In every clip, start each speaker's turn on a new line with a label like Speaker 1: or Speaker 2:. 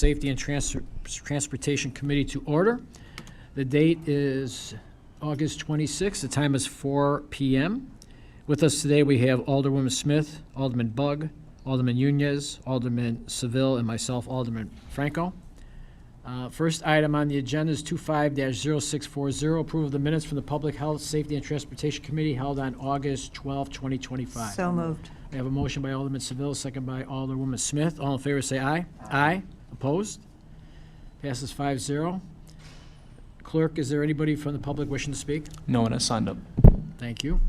Speaker 1: Safety and Transportation Committee to order. The date is August 26th. The time is 4 p.m. With us today, we have Alderwoman Smith, Alderman Bugg, Alderman Nunez, Alderman Seville, and myself, Alderman Franco. First item on the agenda is 25-0640, approval of the minutes from the Public Health, Safety, and Transportation Committee held on August 12, 2025.
Speaker 2: So moved.
Speaker 1: I have a motion by Alderman Seville, second by Alderwoman Smith. All in favor say aye. Aye. Opposed? Passes 5-0. Clerk, is there anybody from the public wishing to speak?
Speaker 3: No one has signed up.
Speaker 1: Thank you.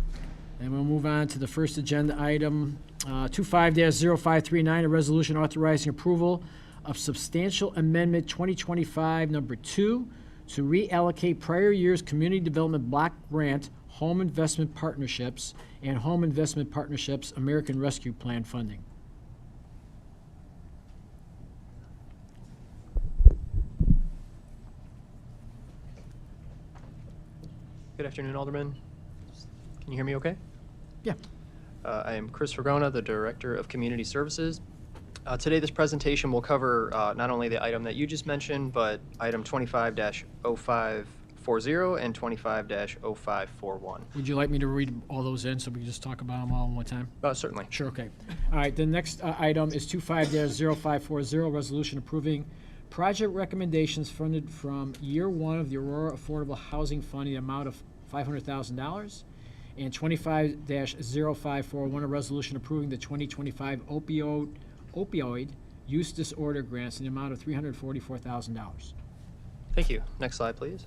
Speaker 1: And we'll move on to the first agenda item, 25-0539, a resolution authorizing approval of substantial amendment 2025 number 2 to reallocate prior year's community development block grant home investment partnerships and home investment partnerships American Rescue Plan funding.
Speaker 4: Good afternoon, Alderman. Can you hear me okay?
Speaker 1: Yeah.
Speaker 4: I am Chris Vergona, the Director of Community Services. Today, this presentation will cover not only the item that you just mentioned, but item 25-0540 and 25-0541.
Speaker 1: Would you like me to read all those in so we can just talk about them all in one time?
Speaker 4: Certainly.
Speaker 1: Sure, okay. All right, the next item is 25-0540, resolution approving project recommendations funded from year one of the Aurora Affordable Housing Fund in the amount of $500,000. And 25-0541, a resolution approving the 2025 opioid use disorder grants in the amount of $344,000.
Speaker 4: Thank you. Next slide, please.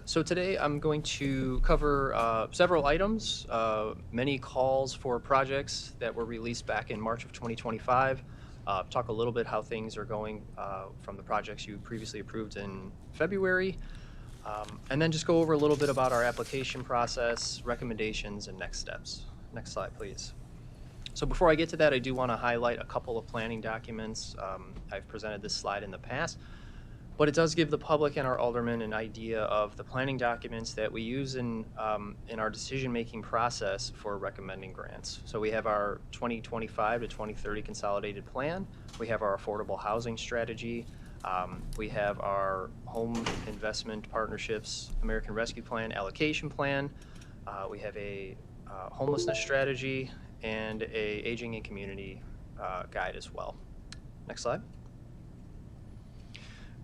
Speaker 4: So today I'm going to cover several items, many calls for projects that were released back in March of 2025, talk a little bit how things are going from the projects you previously approved in February, and then just go over a little bit about our application process, recommendations, and next steps. Next slide, please. So before I get to that, I do want to highlight a couple of planning documents. I've presented this slide in the past, but it does give the public and our aldermen an idea of the planning documents that we use in our decision-making process for recommending grants. So we have our 2025 to 2030 consolidated plan. We have our affordable housing strategy. We have our home investment partnerships, American Rescue Plan, allocation plan. We have a homelessness strategy and a aging and community guide as well. Next slide.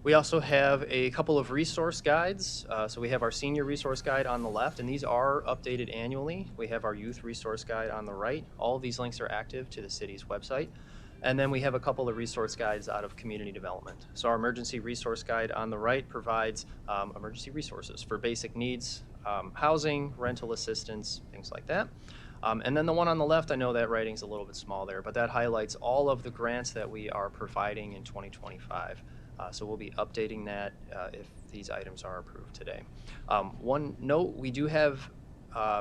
Speaker 4: We also have a couple of resource guides. So we have our senior resource guide on the left, and these are updated annually. We have our youth resource guide on the right. All of these links are active to the city's website. And then we have a couple of resource guides out of community development. So our emergency resource guide on the right provides emergency resources for basic needs, housing, rental assistance, things like that. And then the one on the left, I know that writing's a little bit small there, but that highlights all of the grants that we are providing in 2025. So we'll be updating that if these items are approved today. One note, we do have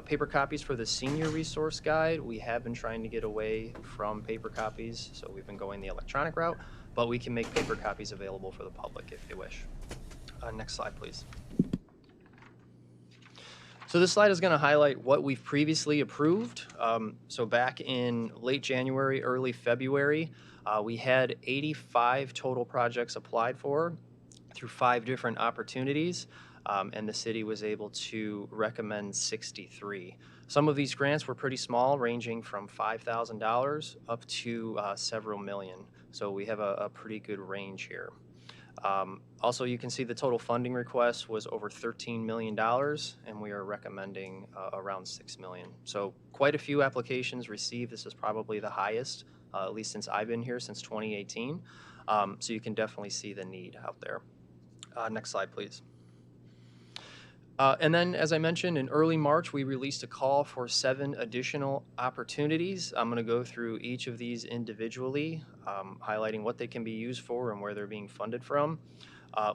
Speaker 4: paper copies for the senior resource guide. We have been trying to get away from paper copies, so we've been going the electronic route, but we can make paper copies available for the public if they wish. Next slide, please. So this slide is going to highlight what we've previously approved. So back in late January, early February, we had 85 total projects applied for through 5 different opportunities, and the city was able to recommend 63. Some of these grants were pretty small, ranging from $5,000 up to several million. So we have a pretty good range here. Also, you can see the total funding request was over $13 million, and we are recommending around $6 million. So quite a few applications received. This is probably the highest, at least since I've been here, since 2018. So you can definitely see the need out there. Next slide, please. And then, as I mentioned, in early March, we released a call for 7 additional opportunities. I'm going to go through each of these individually, highlighting what they can be used for and where they're being funded from,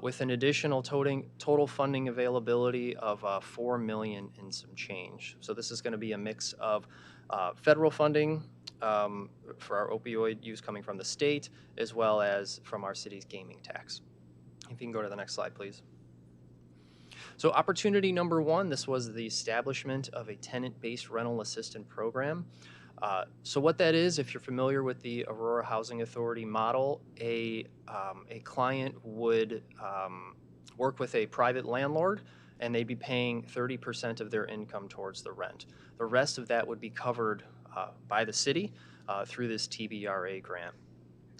Speaker 4: with an additional total funding availability of $4 million and some change. So this is going to be a mix of federal funding for our opioid use coming from the state, as well as from our city's gaming tax. If you can go to the next slide, please. So opportunity number 1, this was the establishment of a tenant-based rental assistance program. So what that is, if you're familiar with the Aurora Housing Authority model, a client would work with a private landlord, and they'd be paying 30% of their income towards the rent. The rest of that would be covered by the city through this TBRA grant.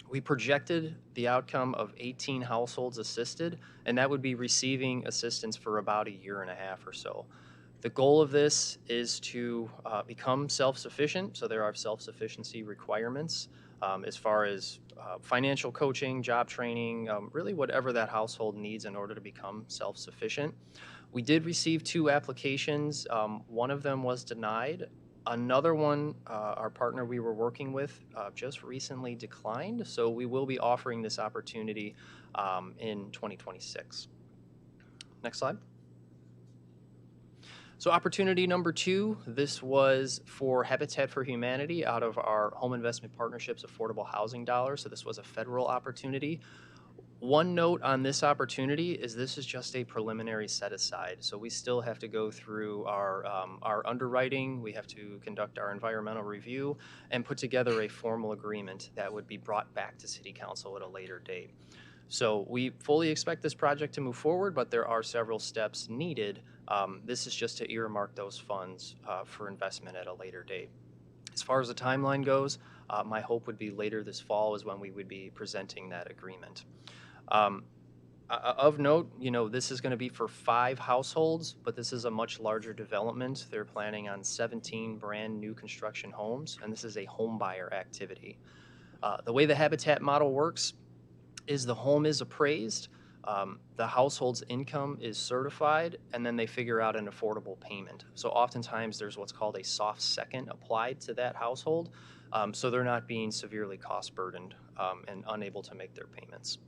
Speaker 4: We projected the outcome of 18 households assisted, and that would be receiving assistance for about a year and a half or so. The goal of this is to become self-sufficient, so there are self-sufficiency requirements as far as financial coaching, job training, really whatever that household needs in order to become self-sufficient. We did receive 2 applications. One of them was denied. Another one, our partner we were working with just recently declined, so we will be offering this opportunity in 2026. Next slide. So opportunity number 2, this was for Habitat for Humanity out of our Home Investment Partnerships Affordable Housing Dollars, so this was a federal opportunity. One note on this opportunity is this is just a preliminary set aside. So we still have to go through our underwriting, we have to conduct our environmental review, and put together a formal agreement that would be brought back to City Council at a later date. So we fully expect this project to move forward, but there are several steps needed. This is just to earmark those funds for investment at a later date. As far as the timeline goes, my hope would be later this fall is when we would be presenting that agreement. Of note, this is going to be for 5 households, but this is a much larger development. They're planning on 17 brand new construction homes, and this is a home buyer activity. The way the Habitat model works is the home is appraised, the household's income is certified, and then they figure out an affordable payment. So oftentimes there's what's called a soft second applied to that household, so they're not being severely cost burdened and unable to make their payments.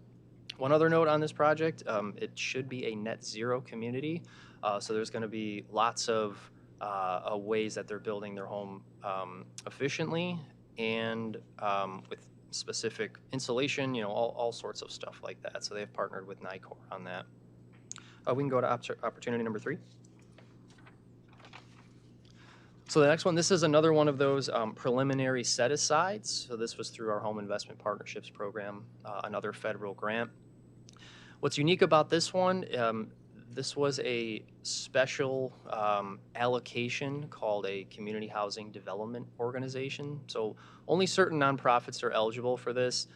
Speaker 4: One other note on this project, it should be a net zero community, so there's going to be lots of ways that they're building their home efficiently and with specific insulation, all sorts of stuff like that. So they've partnered with NICOR on that. We can go to opportunity number 3. So the next one, this is another one of those preliminary set-asides. So this was through our Home Investment Partnerships program, another federal grant. What's unique about this one, this was a special allocation called a Community Housing Development Organization. So only certain nonprofits are eligible for this.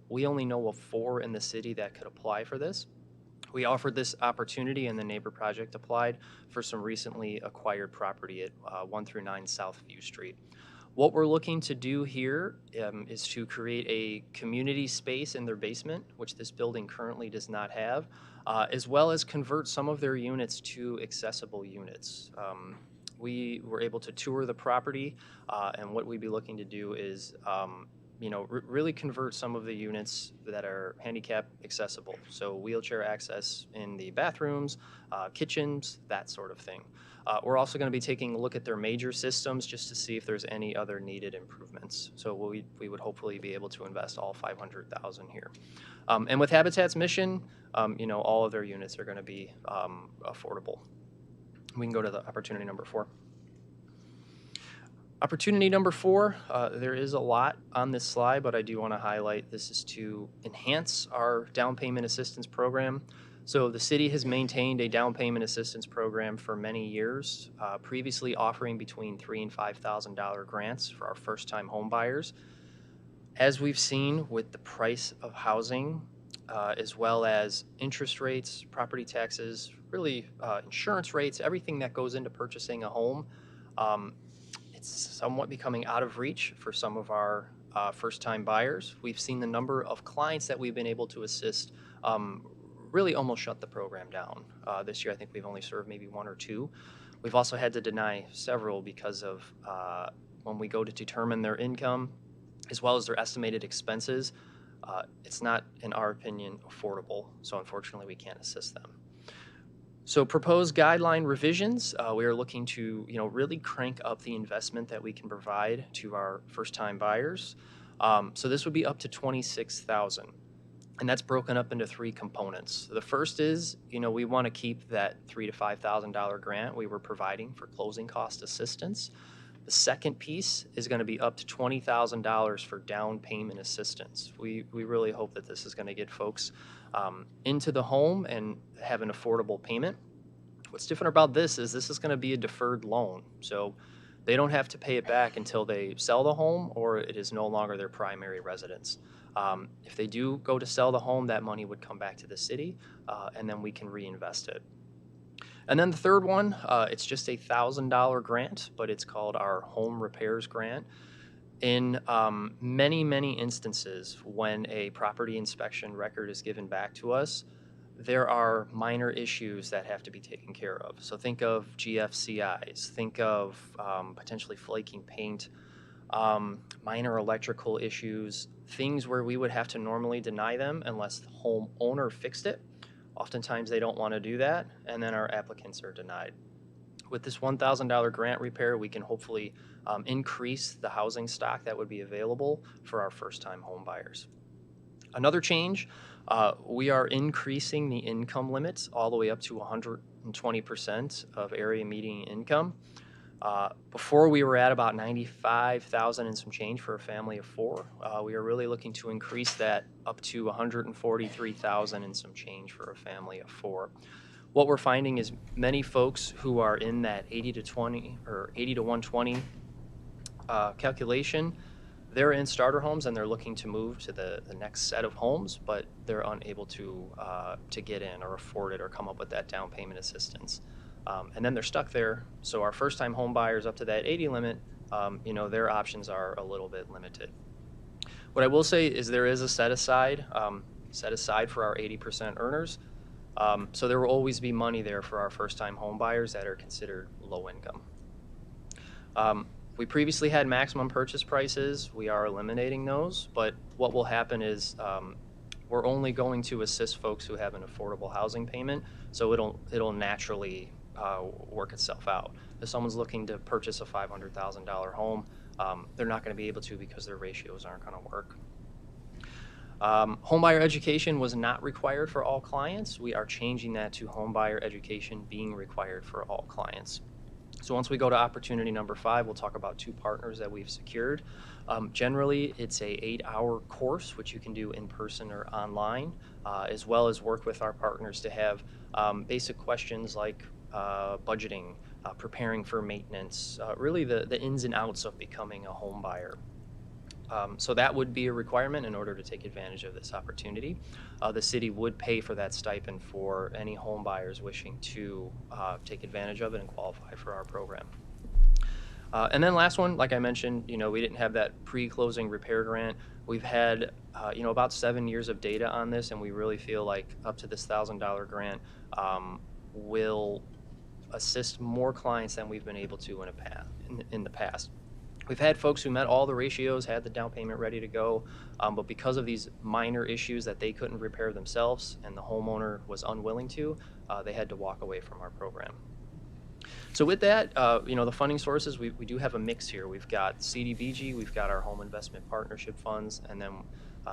Speaker 4: We only know of 4 in the city that could apply for this. We offered this opportunity, and the neighbor project applied for some recently acquired property at 1 through 9 South View Street. What we're looking to do here is to create a community space in their basement, which this building currently does not have, as well as convert some of their units to accessible units. We were able to tour the property, and what we'd be looking to do is really convert some of the units that are handicap accessible. So wheelchair access in the bathrooms, kitchens, that sort of thing. We're also going to be taking a look at their major systems just to see if there's any other needed improvements. So we would hopefully be able to invest all $500,000 here. And with Habitat's mission, all of their units are going to be affordable. We can go to the opportunity number 4. Opportunity number 4, there is a lot on this slide, but I do want to highlight this is to enhance our down payment assistance program. So the city has maintained a down payment assistance program for many years, previously offering between $3,000 and $5,000 grants for our first-time home buyers. As we've seen with the price of housing, as well as interest rates, property taxes, really insurance rates, everything that goes into purchasing a home, it's somewhat becoming out of reach for some of our first-time buyers. We've seen the number of clients that we've been able to assist really almost shut the program down. This year, I think we've only served maybe 1 or 2. We've also had to deny several because of when we go to determine their income, as well as their estimated expenses, it's not, in our opinion, affordable. So unfortunately, we can't assist them. So proposed guideline revisions, we are looking to really crank up the investment that we can provide to our first-time buyers. So this would be up to $26,000, and that's broken up into 3 components. The first is, we want to keep that $3,000 to $5,000 grant we were providing for closing cost assistance. The second piece is going to be up to $20,000 for down payment assistance. We really hope that this is going to get folks into the home and have an affordable payment. What's different about this is going to be a deferred loan. So they don't have to pay it back until they sell the home or it is no longer their primary residence. If they do go to sell the home, that money would come back to the city, and then we can reinvest it. And then the third one, it's just a $1,000 grant, but it's called our Home Repairs Grant. In many instances, when a property inspection record is given back to us, there are minor issues that have to be taken care of. So think of GFCIs, think of potentially flaking paint, minor electrical issues, things where we would have to normally deny them unless the homeowner fixed it. Oftentimes they don't want to do that, and then our applicants are denied. With this $1,000 grant repair, we can hopefully increase the housing stock that would be available for our first-time home buyers. Another change, we are increasing the income limits all the way up to 120% of area median income. Before we were at about $95,000 and some change for a family of four. We are really looking to increase that up to $143,000 and some change for a family of four. What we're finding is many folks who are in that 80 to 120 calculation, they're in starter homes and they're looking to move to the next set of homes, but they're unable to get in or afford it or come up with that down payment assistance. And then they're stuck there. So our first-time home buyers up to that 80 limit, their options are a little bit limited. What I will say is there is a set aside for our 80% earners. So there will always be money there for our first-time home buyers that are considered low income. We previously had maximum purchase prices. We are eliminating those, but what will happen is we're only going to assist folks who have an affordable housing payment, so it'll naturally work itself out. If someone's looking to purchase a $500,000 home, they're not going to be able to because their ratios aren't going to work. Homebuyer education was not required for all clients. We are changing that to homebuyer education being required for all clients. So once we go to opportunity number 5, we'll talk about 2 partners that we've secured. Generally, it's a 8-hour course, which you can do in person or online, as well as work with our partners to have basic questions like budgeting, preparing for maintenance, really the ins and outs of becoming a home buyer. So that would be a requirement in order to take advantage of this opportunity. The city would pay for that stipend for any home buyers wishing to take advantage of it and qualify for our program. And then last one, like I mentioned, we didn't have that pre-closing repair grant. We've had, about 7 years of data on this, and we really feel like up to this $1,000 grant will assist more clients than we've been able to in the past. We've had folks who met all the ratios, had the down payment ready to go, but because of these minor issues that they couldn't repair themselves and the homeowner was unwilling to, they had to walk away from our program. So with that, the funding sources, we do have a mix here. We've got CDBG, we've got our Home Investment Partnership funds, and then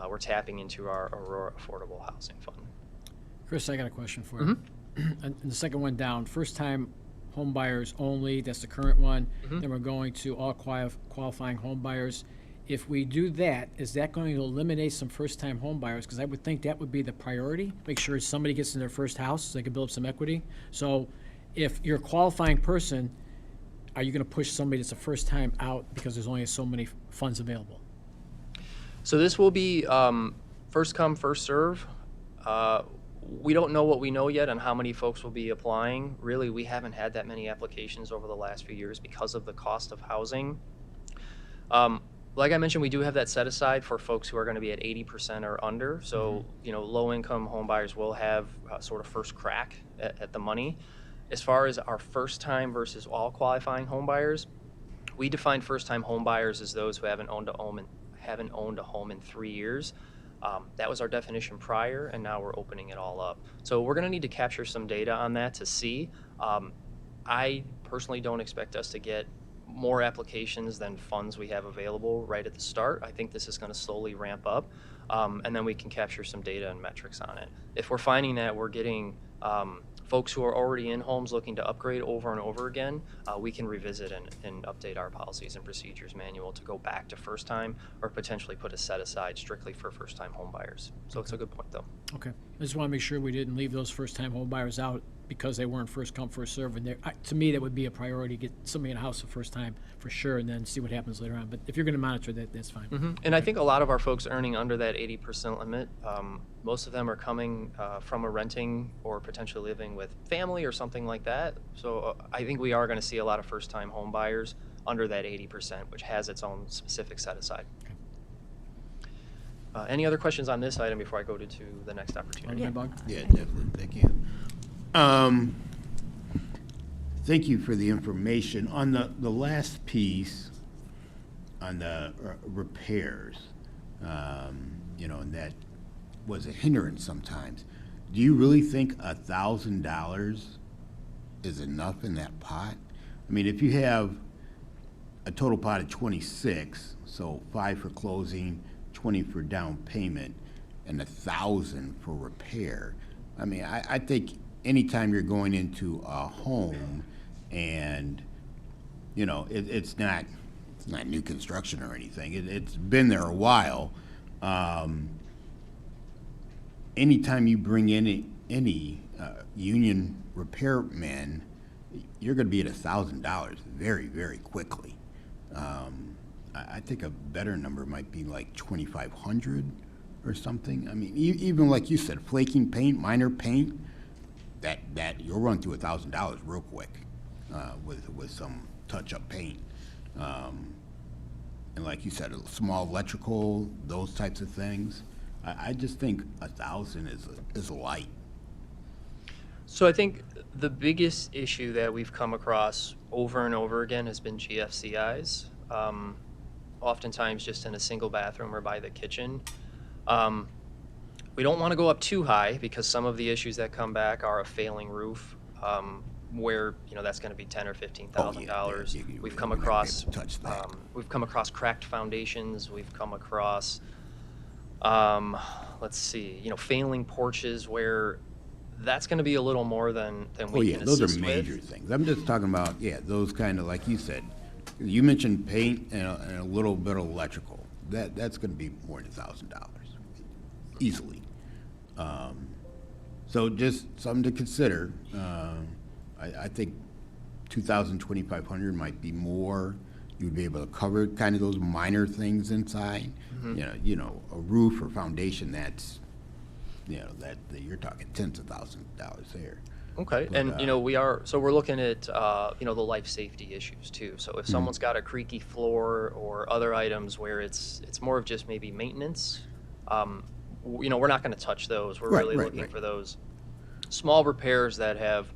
Speaker 4: we're tapping into our Aurora Affordable Housing Fund.
Speaker 1: Chris, I got a question for you. And the second one down, first-time home buyers only, that's the current one. Then we're going to all qualifying home buyers. If we do that, is that going to eliminate some first-time home buyers? Because I would think that would be the priority. Make sure somebody gets in their first house so they can build up some equity. So if you're a qualifying person, are you going to push somebody that's a first time out because there's only so many funds available?
Speaker 4: So this will be first come, first serve. We don't know what we know yet on how many folks will be applying. Really, we haven't had that many applications over the last few years because of the cost of housing. Like I mentioned, we do have that set aside for folks who are going to be at 80% or under. So, low-income home buyers will have sort of first crack at the money. As far as our first-time versus all qualifying home buyers, we define first-time home buyers as those who haven't owned a home in 3 years. That was our definition prior, and now we're opening it all up. So we're going to need to capture some data on that to see. I personally don't expect us to get more applications than funds we have available right at the start. I think this is going to slowly ramp up, and then we can capture some data and metrics on it. If we're finding that we're getting folks who are already in homes looking to upgrade over and over again, we can revisit and update our policies and procedures manual to go back to first time or potentially put a set aside strictly for first time home buyers. So it's a good point though.
Speaker 1: Okay. I just want to make sure we didn't leave those first-time home buyers out because they weren't first come, first served. And to me, that would be a priority, get somebody in a house the first time for sure, and then see what happens later on. But if you're going to monitor that, that's fine.
Speaker 4: And I think a lot of our folks earning under that 80% limit, most of them are coming from a renting or potentially living with family or something like that. So I think we are going to see a lot of first-time home buyers under that 80%, which has its own specific set aside. Any other questions on this item before I go to the next opportunity?
Speaker 1: Alderman Bug?
Speaker 2: Yeah, definitely, thank you. Thank you for the information. On the last piece, on the repairs, and that was a hindrance sometimes. Do you really think $1,000 is enough in that pot? I mean, if you have a total pot of 26, so 5 for closing, 20 for down payment, and 1,000 for repair. I mean, I think anytime you're going into a home and, it's not new construction or anything. It's been there a while. Anytime you bring in any union repairmen, you're going to be at $1,000 very, very quickly. I think a better number might be like 2,500 or something. I mean, even like you said, flaking paint, minor paint, that you'll run through $1,000 real quick with some touch-up paint. And like you said, a small electrical, those types of things. I just think 1,000 is light.
Speaker 4: So I think the biggest issue that we've come across over and over again has been GFCIs. Oftentimes just in a single bathroom or by the kitchen. We don't want to go up too high because some of the issues that come back are a failing roof, where that's going to be $10,000 or $15,000. We've come across we've come across cracked foundations. We've come across failing porches where that's going to be a little more than we can assist with.
Speaker 2: Those are major things. I'm just talking about those kind of, like you said. You mentioned paint and a little bit of electrical. That's going to be more than $1,000 easily. So just something to consider. I think 2,000, 2,500 might be more. You'd be able to cover kind of those minor things inside. A roof or foundation that's that you're talking tens of thousands of dollars there.
Speaker 4: Okay,
Speaker 2: But,
Speaker 4: and we're looking at the life safety issues too. So if someone's got a creaky floor or other items where it's more of just maybe maintenance, we're not going to touch those. We're really looking for those small repairs that have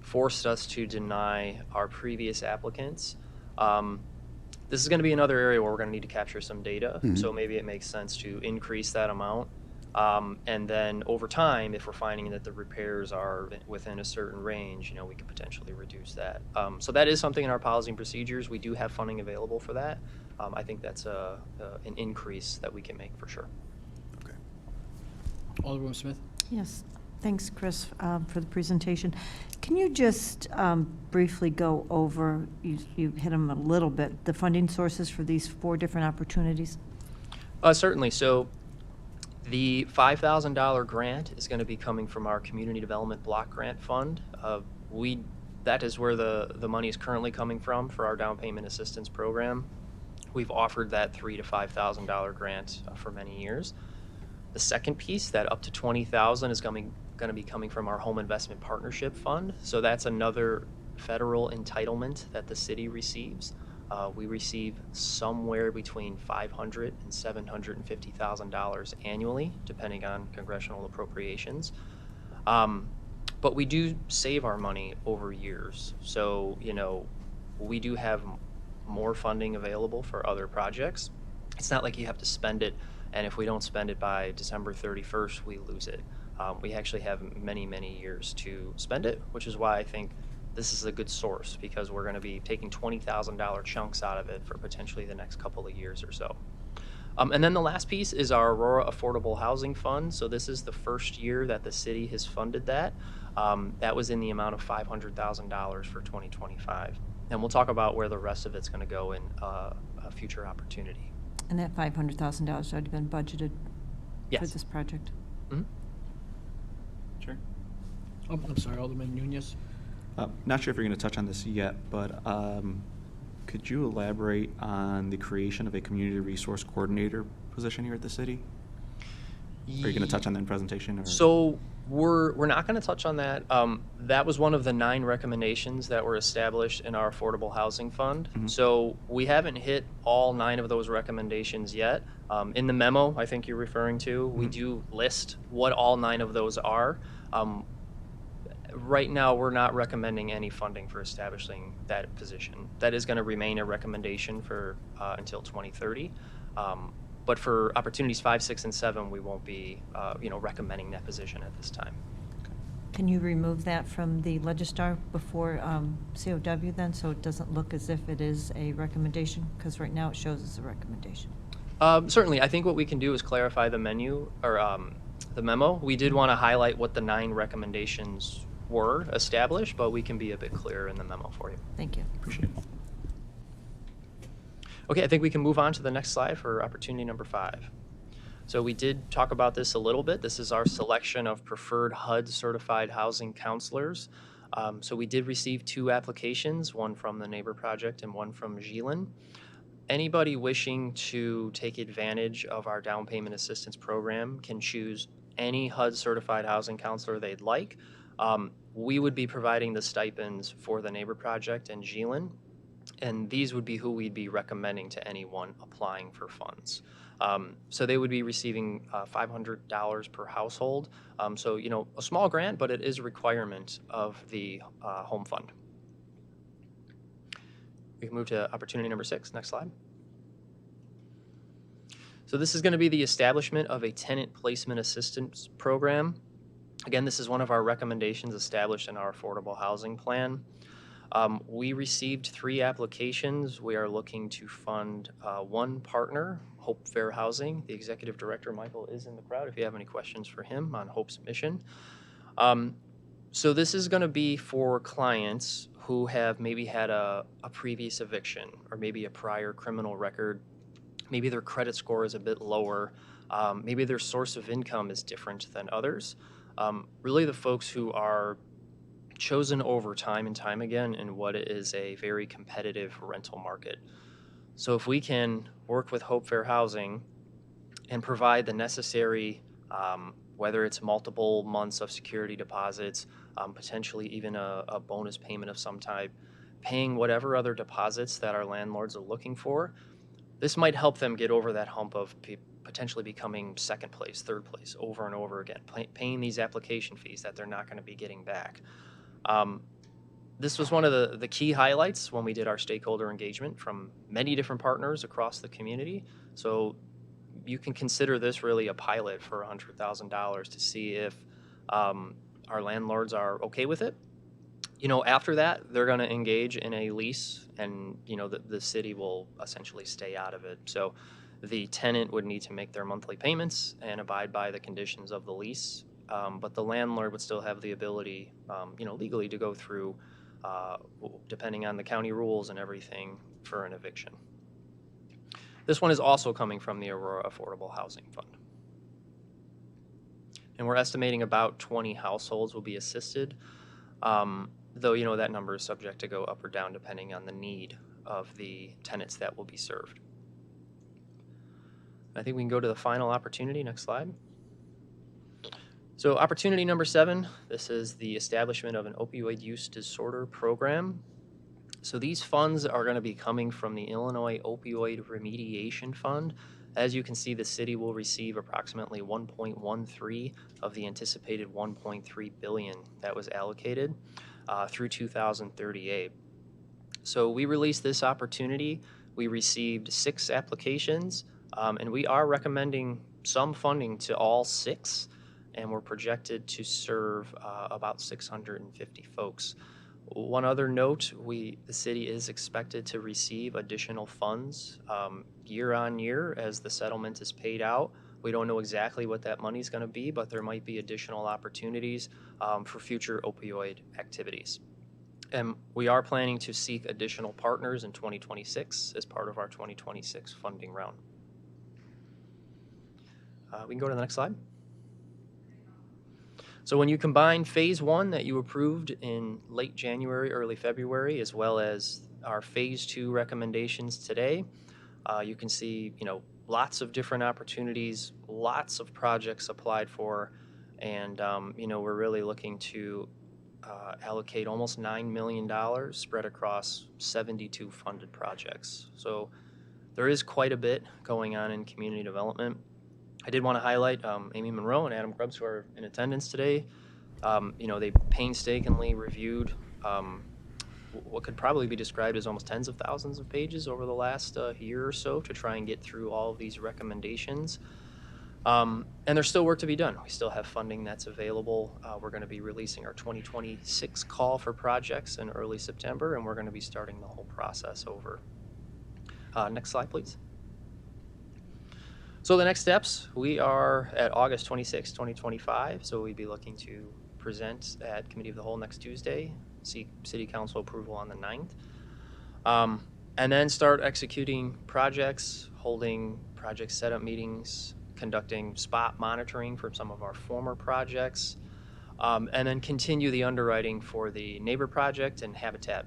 Speaker 4: forced us to deny our previous applicants. This is going to be another area where we're going to need to capture some data. So maybe it makes sense to increase that amount. And then over time, if we're finding that the repairs are within a certain range, we could potentially reduce that. So that is something in our policy and procedures. We do have funding available for that. I think that's an increase that we can make for sure.
Speaker 2: Okay.
Speaker 1: Alderwoman Smith?
Speaker 3: Yes, thanks, Chris, for the presentation. Can you just briefly go over, you hit them a little bit, the funding sources for these 4 different opportunities?
Speaker 4: Certainly. So the $5,000 grant is going to be coming from our Community Development Block Grant Fund. That is where the money is currently coming from for our down payment assistance program. We've offered that $3,000 to $5,000 grant for many years. The second piece, that up to $20,000, is going to be coming from our Home Investment Partnership Fund. So that's another federal entitlement that the city receives. We receive somewhere between $500,000 and $750,000 annually, depending on congressional appropriations. But we do save our money over years. So, we do have more funding available for other projects. It's not like you have to spend it, and if we don't spend it by December 31st, we lose it. We actually have many, many years to spend it, which is why I think this is a good source, because we're going to be taking $20,000 chunks out of it for potentially the next couple of years or so. And then the last piece is our Aurora Affordable Housing Fund. So this is the first year that the city has funded that. That was in the amount of $500,000 for 2025. And we'll talk about where the rest of it's going to go in a future opportunity.
Speaker 3: And that $500,000 has already been budgeted for
Speaker 4: Yes.
Speaker 3: this project?
Speaker 4: Mhm.
Speaker 5: Sure.
Speaker 1: Oh, I'm sorry, Alderman Nunez.
Speaker 5: Not sure if you're going to touch on this yet, but could you elaborate on the creation of a community resource coordinator position here at the city? Are you going to touch on that in presentation? Or?
Speaker 4: So we're not going to touch on that. That was one of the 9 recommendations that were established in our Affordable Housing Fund.
Speaker 5: Mhm.
Speaker 4: So we haven't hit all 9 of those recommendations yet. In the memo, I think you're referring to, we
Speaker 5: Mhm.
Speaker 4: do list what all 9 of those are. Right now, we're not recommending any funding for establishing that position. That is going to remain a recommendation for until 2030. But for opportunities 5, 6, and 7, we won't be, recommending that position at this time.
Speaker 3: Can you remove that from the Legistar before COW then, so it doesn't look as if it is a recommendation? Because right now it shows as a recommendation.
Speaker 4: Certainly, I think what we can do is clarify the menu or the memo. We did want to highlight what the 9 recommendations were established, but we can be a bit clearer in the memo for you.
Speaker 3: Thank you.
Speaker 5: Appreciate it.
Speaker 4: Okay, I think we can move on to the next slide for opportunity number 5. So we did talk about this a little bit. This is our selection of preferred HUD certified housing counselors. So we did receive 2 applications, one from the Neighbor Project and one from Gielan. Anybody wishing to take advantage of our down payment assistance program can choose any HUD certified housing counselor they'd like. We would be providing the stipends for the Neighbor Project and Gielan, and these would be who we'd be recommending to anyone applying for funds. So they would be receiving $500 per household. So, a small grant, but it is a requirement of the home fund. We can move to opportunity number 6. Next slide. So this is going to be the establishment of a tenant placement assistance program. Again, this is one of our recommendations established in our affordable housing plan. We received 3 applications. We are looking to fund 1 partner, Hope Fair Housing. The executive director, Michael, is in the crowd if you have any questions for him on Hope's mission. So this is going to be for clients who have maybe had a previous eviction or maybe a prior criminal record. Maybe their credit score is a bit lower. Maybe their source of income is different than others. Really the folks who are chosen over time and time again in what is a very competitive rental market. So if we can work with Hope Fair Housing and provide the necessary, whether it's multiple months of security deposits, potentially even a bonus payment of some type, paying whatever other deposits that our landlords are looking for, this might help them get over that hump of potentially becoming second place, third place over and over again, paying these application fees that they're not going to be getting back. This was one of the key highlights when we did our stakeholder engagement from many different partners across the community. So you can consider this really a pilot for $100,000 to see if our landlords are okay with it. After that, they're going to engage in a lease, and the city will essentially stay out of it. So the tenant would need to make their monthly payments and abide by the conditions of the lease, but the landlord would still have the ability, legally to go through, depending on the county rules and everything, for an eviction. This one is also coming from the Aurora Affordable Housing Fund. And we're estimating about 20 households will be assisted. Though that number is subject to go up or down depending on the need of the tenants that will be served. I think we can go to the final opportunity. Next slide. So opportunity number 7, this is the establishment of an opioid use disorder program. So these funds are going to be coming from the Illinois Opioid Remediation Fund. As you can see, the city will receive approximately 1.13 of the anticipated 1.3 billion that was allocated through 2038. So we released this opportunity. We received 6 applications, and we are recommending some funding to all 6, and we're projected to serve about 650 folks. One other note, the city is expected to receive additional funds year on year as the settlement is paid out. We don't know exactly what that money is going to be, but there might be additional opportunities for future opioid activities. And we are planning to seek additional partners in 2026 as part of our 2026 funding round. We can go to the next slide. So when you combine phase 1 that you approved in late January, early February, as well as our phase 2 recommendations today, you can see, lots of different opportunities, lots of projects applied for, and, we're really looking to allocate almost $9 million spread across 72 funded projects. So there is quite a bit going on in community development. I did want to highlight Amy Monroe and Adam Grubbs, who are in attendance today. They painstakingly reviewed what could probably be described as almost tens of thousands of pages over the last year or so to try and get through all of these recommendations. And there's still work to be done. We still have funding that's available. We're going to be releasing our 2026 call for projects in early September, and we're going to be starting the whole process over. Next slide, please. So the next steps, we are at August 26, 2025, so we'd be looking to present at Committee of the Whole next Tuesday, seek City Council approval on the 9th, and then start executing projects, holding project setup meetings, conducting spot monitoring for some of our former projects, and then continue the underwriting for the Neighbor Project and Habitat.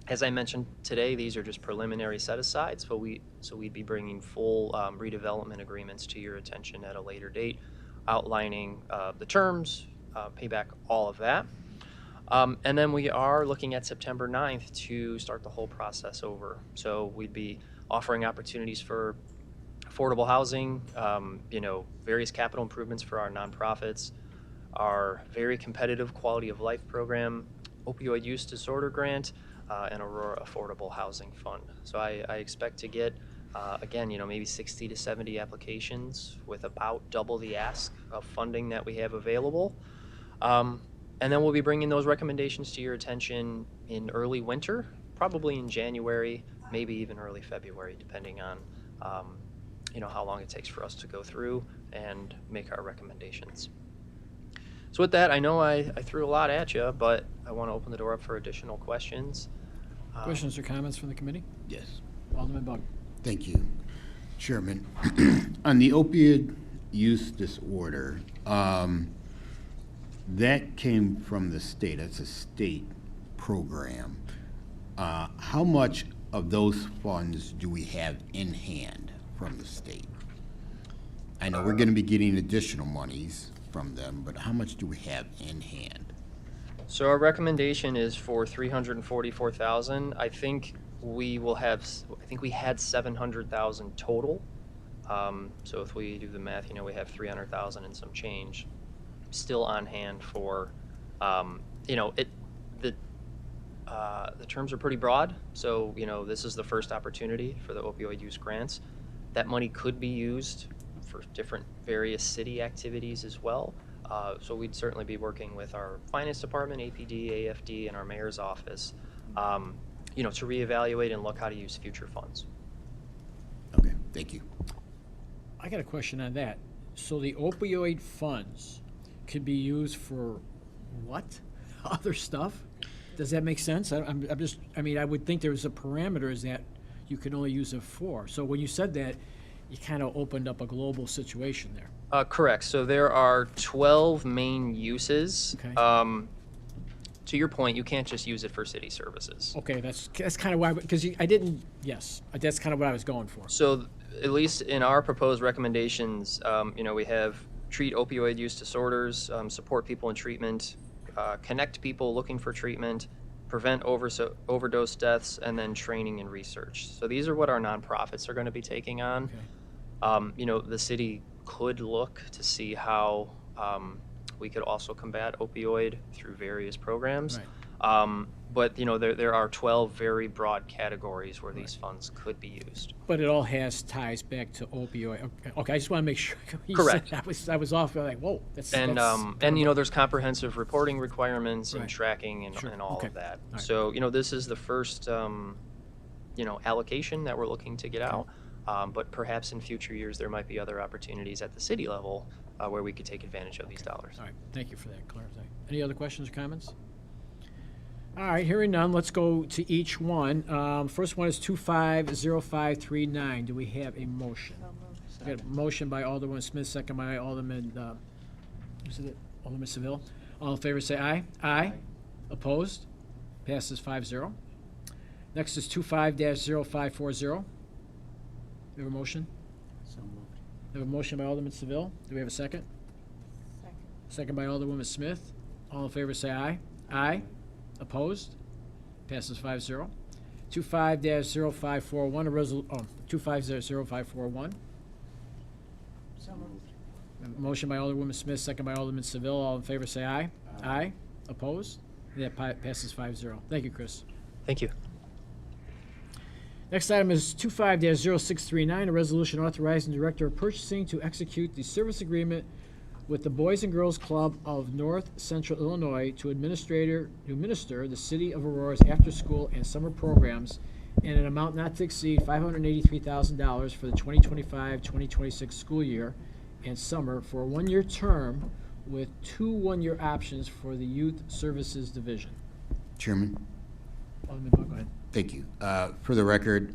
Speaker 4: As I mentioned today, these are just preliminary set-asides, so we'd be bringing full redevelopment agreements to your attention at a later date, outlining the terms, payback, all of that. And then we are looking at September 9th to start the whole process over. So we'd be offering opportunities for affordable housing, various capital improvements for our nonprofits, our very competitive quality of life program, opioid use disorder grant, and Aurora Affordable Housing Fund. So I expect to get, again, maybe 60 to 70 applications with about double the ask of funding that we have available. And then we'll be bringing those recommendations to your attention in early winter, probably in January, maybe even early February, depending on how long it takes for us to go through and make our recommendations. So with that, I know I threw a lot at you, but I want to open the door up for additional questions.
Speaker 1: Questions or comments from the committee?
Speaker 2: Yes.
Speaker 1: Alderman Bug.
Speaker 2: Thank you, Chairman. On the opioid use disorder, that came from the state. That's a state program. How much of those funds do we have in hand from the state? I know we're going to be getting additional monies from them, but how much do we have in hand?
Speaker 4: So our recommendation is for $344,000. I think we had 700,000 total. So if we do the math, we have 300,000 and some change still on hand for, the terms are pretty broad. So, this is the first opportunity for the opioid use grants. That money could be used for different various city activities as well. So we'd certainly be working with our finance department, APD, AFD, and our mayor's office, to reevaluate and look how to use future funds.
Speaker 2: Okay, thank you.
Speaker 1: I got a question on that. So the opioid funds could be used for what? Other stuff? Does that make sense? I would think there was a parameters that you could only use it for. So when you said that, you kind of opened up a global situation there.
Speaker 4: Correct. So there are 12 main uses.
Speaker 1: Okay.
Speaker 4: To your point, you can't just use it for city services.
Speaker 1: Okay, that's kind of why, because that's kind of what I was going for.
Speaker 4: So at least in our proposed recommendations, we have treat opioid use disorders, support people in treatment, connect people looking for treatment, prevent overdose deaths, and then training and research. So these are what our nonprofits are going to be taking on.
Speaker 1: Okay.
Speaker 4: The city could look to see how we could also combat opioid through various programs.
Speaker 1: Right.
Speaker 4: But there are 12 very broad categories where these funds could be used.
Speaker 1: But it all has ties back to opioid. Okay, I just want to make sure.
Speaker 4: Correct.
Speaker 1: I was off. Like, whoa.
Speaker 4: And there's comprehensive reporting requirements and
Speaker 1: Right.
Speaker 4: tracking and,
Speaker 1: Sure.
Speaker 4: and all
Speaker 1: Okay.
Speaker 4: of that.
Speaker 1: Right.
Speaker 4: So this is the first allocation that we're looking to get out. But perhaps in future years there might be other opportunities at the city level where we could take advantage of these dollars.
Speaker 1: All right, thank you for that clarity. Any other questions or comments? All right, hearing none, let's go to each one. First one is 250539. Do we have a motion? Got a motion by Alderman Smith, second by Alderman, Alderman Seville. All in favor, say aye. Aye. Opposed? Passes 5-0. Next is 25-0540. We have a motion? We have a motion by Alderman Seville. Do we have a second? Second by Alderwoman Smith. All in favor, say aye. Aye. Opposed? Passes 5-0. 25-0541, 25-0541. Motion by Alderwoman Smith, second by Alderman Seville. All in favor, say aye. Aye. Opposed? That passes 5-0. Thank you, Chris.
Speaker 4: Thank you.
Speaker 1: Next item is 25-0639, a resolution authorizing Director of Purchasing to execute the service agreement with the Boys and Girls Club of North Central Illinois to administer the City of Aurora's after-school and summer programs in an amount not to exceed $583,000 for the 2025-2026 school year and summer for a one-year term with 2 one-year options for the Youth Services Division.
Speaker 2: Chairman?
Speaker 1: Alderman Bug, go ahead.
Speaker 2: Thank you. For the record,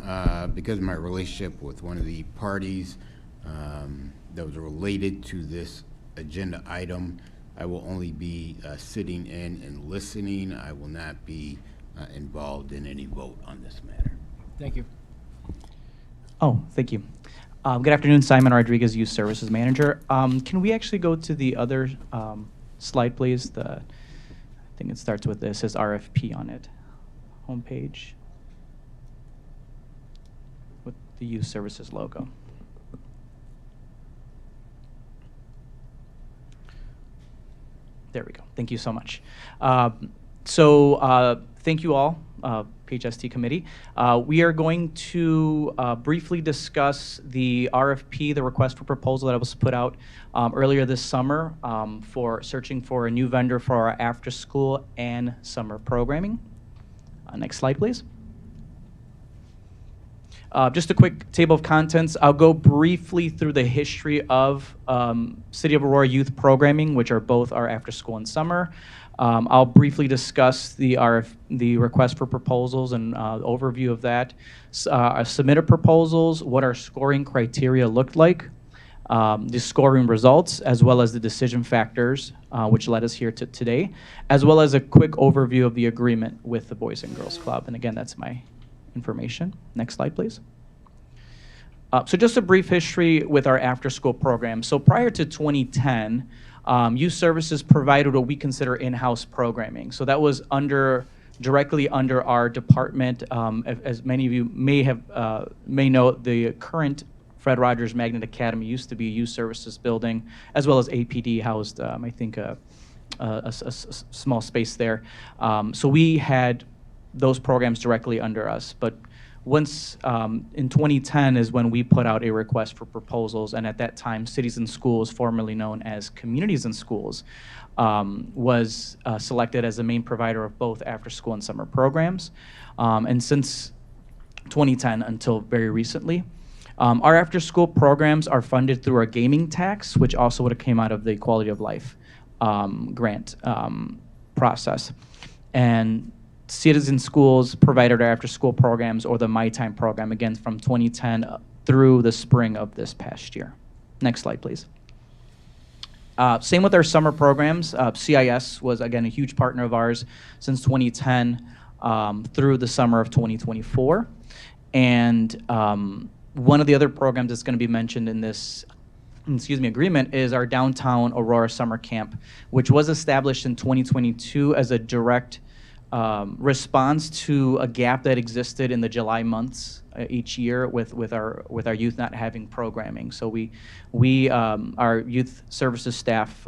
Speaker 2: because of my relationship with one of the parties that was related to this agenda item, I will only be sitting in and listening. I will not be involved in any vote on this matter.
Speaker 1: Thank you.
Speaker 6: Oh, thank you. Good afternoon, Simon Rodriguez, Youth Services Manager. Can we actually go to the other slide, please? I think it starts with this, says RFP on it, homepage, with the Youth Services logo. There we go. Thank you so much. Thank you all, PHST committee. We are going to briefly discuss the RFP, the request for proposal that was put out earlier this summer for searching for a new vendor for our after-school and summer programming. Next slide, please. Just a quick table of contents. I'll go briefly through the history of City of Aurora youth programming, which are both our after-school and summer. I'll briefly discuss the request for proposals and overview of that. Submitted proposals, what our scoring criteria looked like, the scoring results, as well as the decision factors, which led us here to today, as well as a quick overview of the agreement with the Boys and Girls Club. And again, that's my information. Next slide, please. So just a brief history with our after-school program. So prior to 2010, Youth Services provided what we consider in-house programming. So that was directly under our department. As many of you may know, the current Fred Rogers Magnet Academy used to be a Youth Services building, as well as APD housed, I think, a small space there. So we had those programs directly under us. But once in 2010 is when we put out a request for proposals, and at that time, Cities and Schools, formerly known as Communities and Schools, was selected as the main provider of both after-school and summer programs. And since 2010 until very recently, our after-school programs are funded through our gaming tax, which also would have came out of the Quality of Life grant process. And Cities and Schools provided our after-school programs, or the My Time program, again, from 2010 through the spring of this past year. Next slide, please. Same with our summer programs. CIS was, again, a huge partner of ours since 2010 through the summer of 2024. And one of the other programs that's going to be mentioned in this agreement is our Downtown Aurora Summer Camp, which was established in 2022 as a direct response to a gap that existed in the July months each year with our youth not having programming. So our youth services staff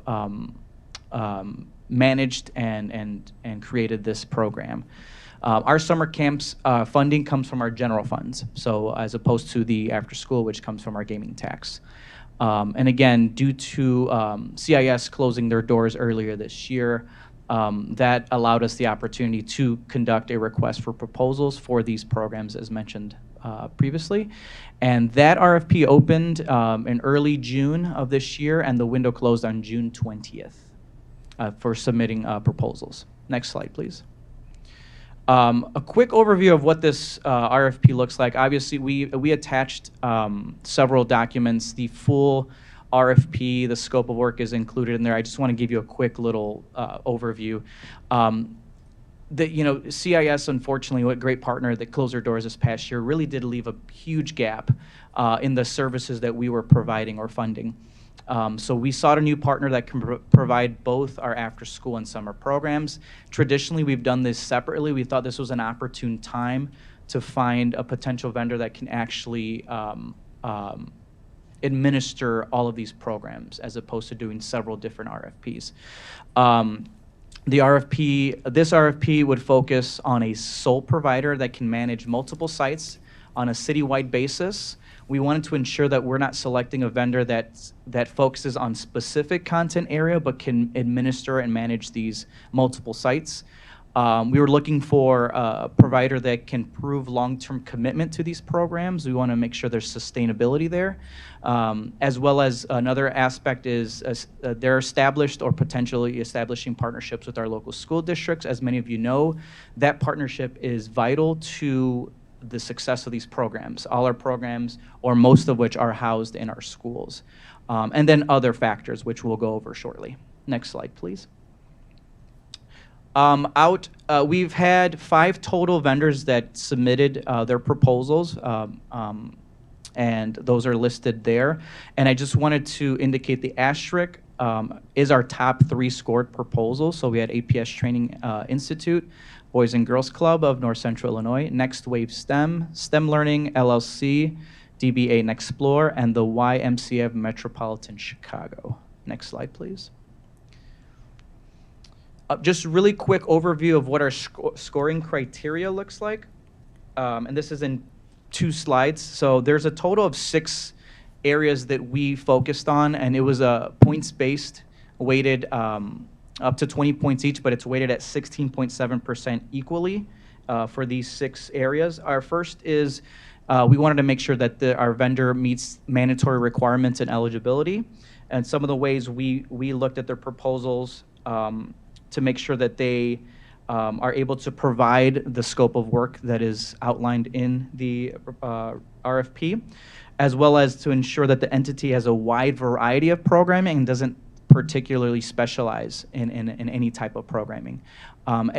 Speaker 6: managed and created this program. Our summer camps funding comes from our general funds, so as opposed to the after school, which comes from our gaming tax. And again, due to CIS closing their doors earlier this year, that allowed us the opportunity to conduct a request for proposals for these programs, as mentioned previously. And that RFP opened in early June of this year, and the window closed on June 20th for submitting proposals. Next slide, please. A quick overview of what this RFP looks like. Obviously, we attached several documents. The full RFP, the scope of work is included in there. I just want to give you a quick little overview. CIS, unfortunately, what great partner that closed their doors this past year, really did leave a huge gap in the services that we were providing or funding. So we sought a new partner that can provide both our after-school and summer programs. Traditionally, we've done this separately. We thought this was an opportune time to find a potential vendor that can actually administer all of these programs, as opposed to doing several different RFPs. This RFP would focus on a sole provider that can manage multiple sites on a citywide basis. We wanted to ensure that we're not selecting a vendor that focuses on specific content area, but can administer and manage these multiple sites. We were looking for a provider that can prove long-term commitment to these programs. We want to make sure there's sustainability there. As well as another aspect is they're established or potentially establishing partnerships with our local school districts. As many of you know, that partnership is vital to the success of these programs. All our programs, or most of which, are housed in our schools. And then other factors, which we'll go over shortly. Next slide, please. We've had 5 total vendors that submitted their proposals, and those are listed there. And I just wanted to indicate the asterisk is our top 3 scored proposals. So we had APS Training Institute, Boys and Girls Club of North Central Illinois, Next Wave STEM, STEM Learning LLC, DBA Nexplore, and the YMCA of Metropolitan Chicago. Next slide, please. Just really quick overview of what our scoring criteria looks like. And this is in 2 slides. So there's a total of 6 areas that we focused on, and it was a points-based, weighted up to 20 points each, but it's weighted at 16.7% equally for these 6 areas. Our first is we wanted to make sure that our vendor meets mandatory requirements and eligibility. And some of the ways we looked at their proposals to make sure that they are able to provide the scope of work that is outlined in the RFP, as well as to ensure that the entity has a wide variety of programming and doesn't particularly specialize in any type of programming.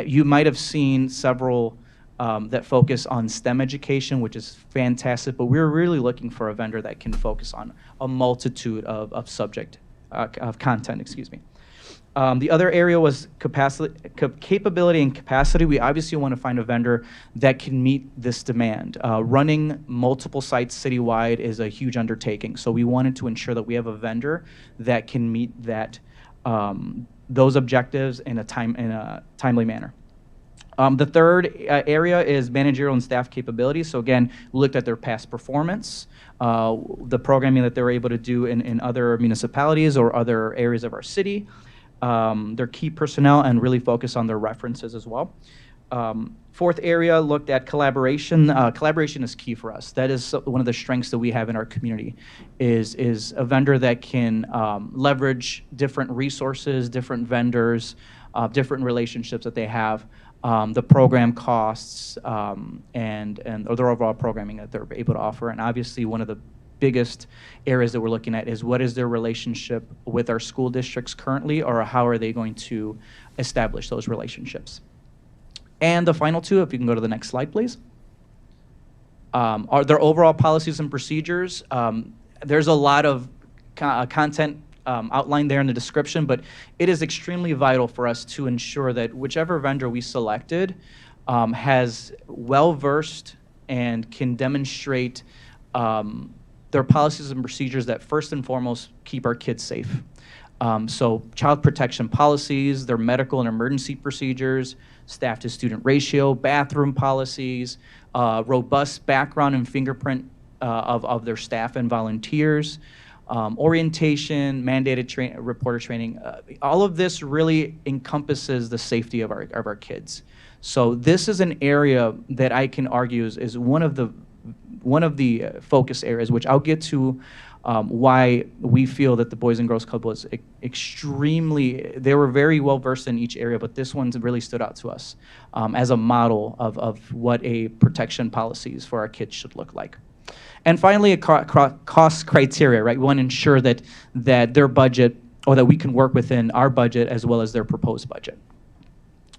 Speaker 6: You might have seen several that focus on STEM education, which is fantastic, but we're really looking for a vendor that can focus on a multitude of content, excuse me. The other area was capability and capacity. We obviously want to find a vendor that can meet this demand. Running multiple sites citywide is a huge undertaking, so we wanted to ensure that we have a vendor that can meet those objectives in a timely manner. The third area is managerial and staff capabilities. So again, we looked at their past performance, the programming that they were able to do in other municipalities or other areas of our city, their key personnel, and really focus on their references as well. Fourth area looked at collaboration. Collaboration is key for us. That is one of the strengths that we have in our community, is a vendor that can leverage different resources, different vendors, different relationships that they have, the program costs, or their overall programming that they're able to offer. And obviously one of the biggest areas that we're looking at is what is their relationship with our school districts currently, or how are they going to establish those relationships. And the final 2, if you can go to the next slide, please, are their overall policies and procedures. There's a lot of content outlined there in the description, but it is extremely vital for us to ensure that whichever vendor we selected has well-versed and can demonstrate their policies and procedures that first and foremost keep our kids safe. So child protection policies, their medical and emergency procedures, staff to student ratio, bathroom policies, robust background and fingerprint of their staff and volunteers, orientation, mandated reporter training. All of this really encompasses the safety of our kids. So this is an area that I can argue is one of the focus areas, which I'll get to why we feel that the Boys and Girls Club was they were very well versed in each area, but this one really stood out to us as a model of what a protection policies for our kids should look like. And finally, a cost criteria, right? We want to ensure that their budget, or that we can work within our budget as well as their proposed budget.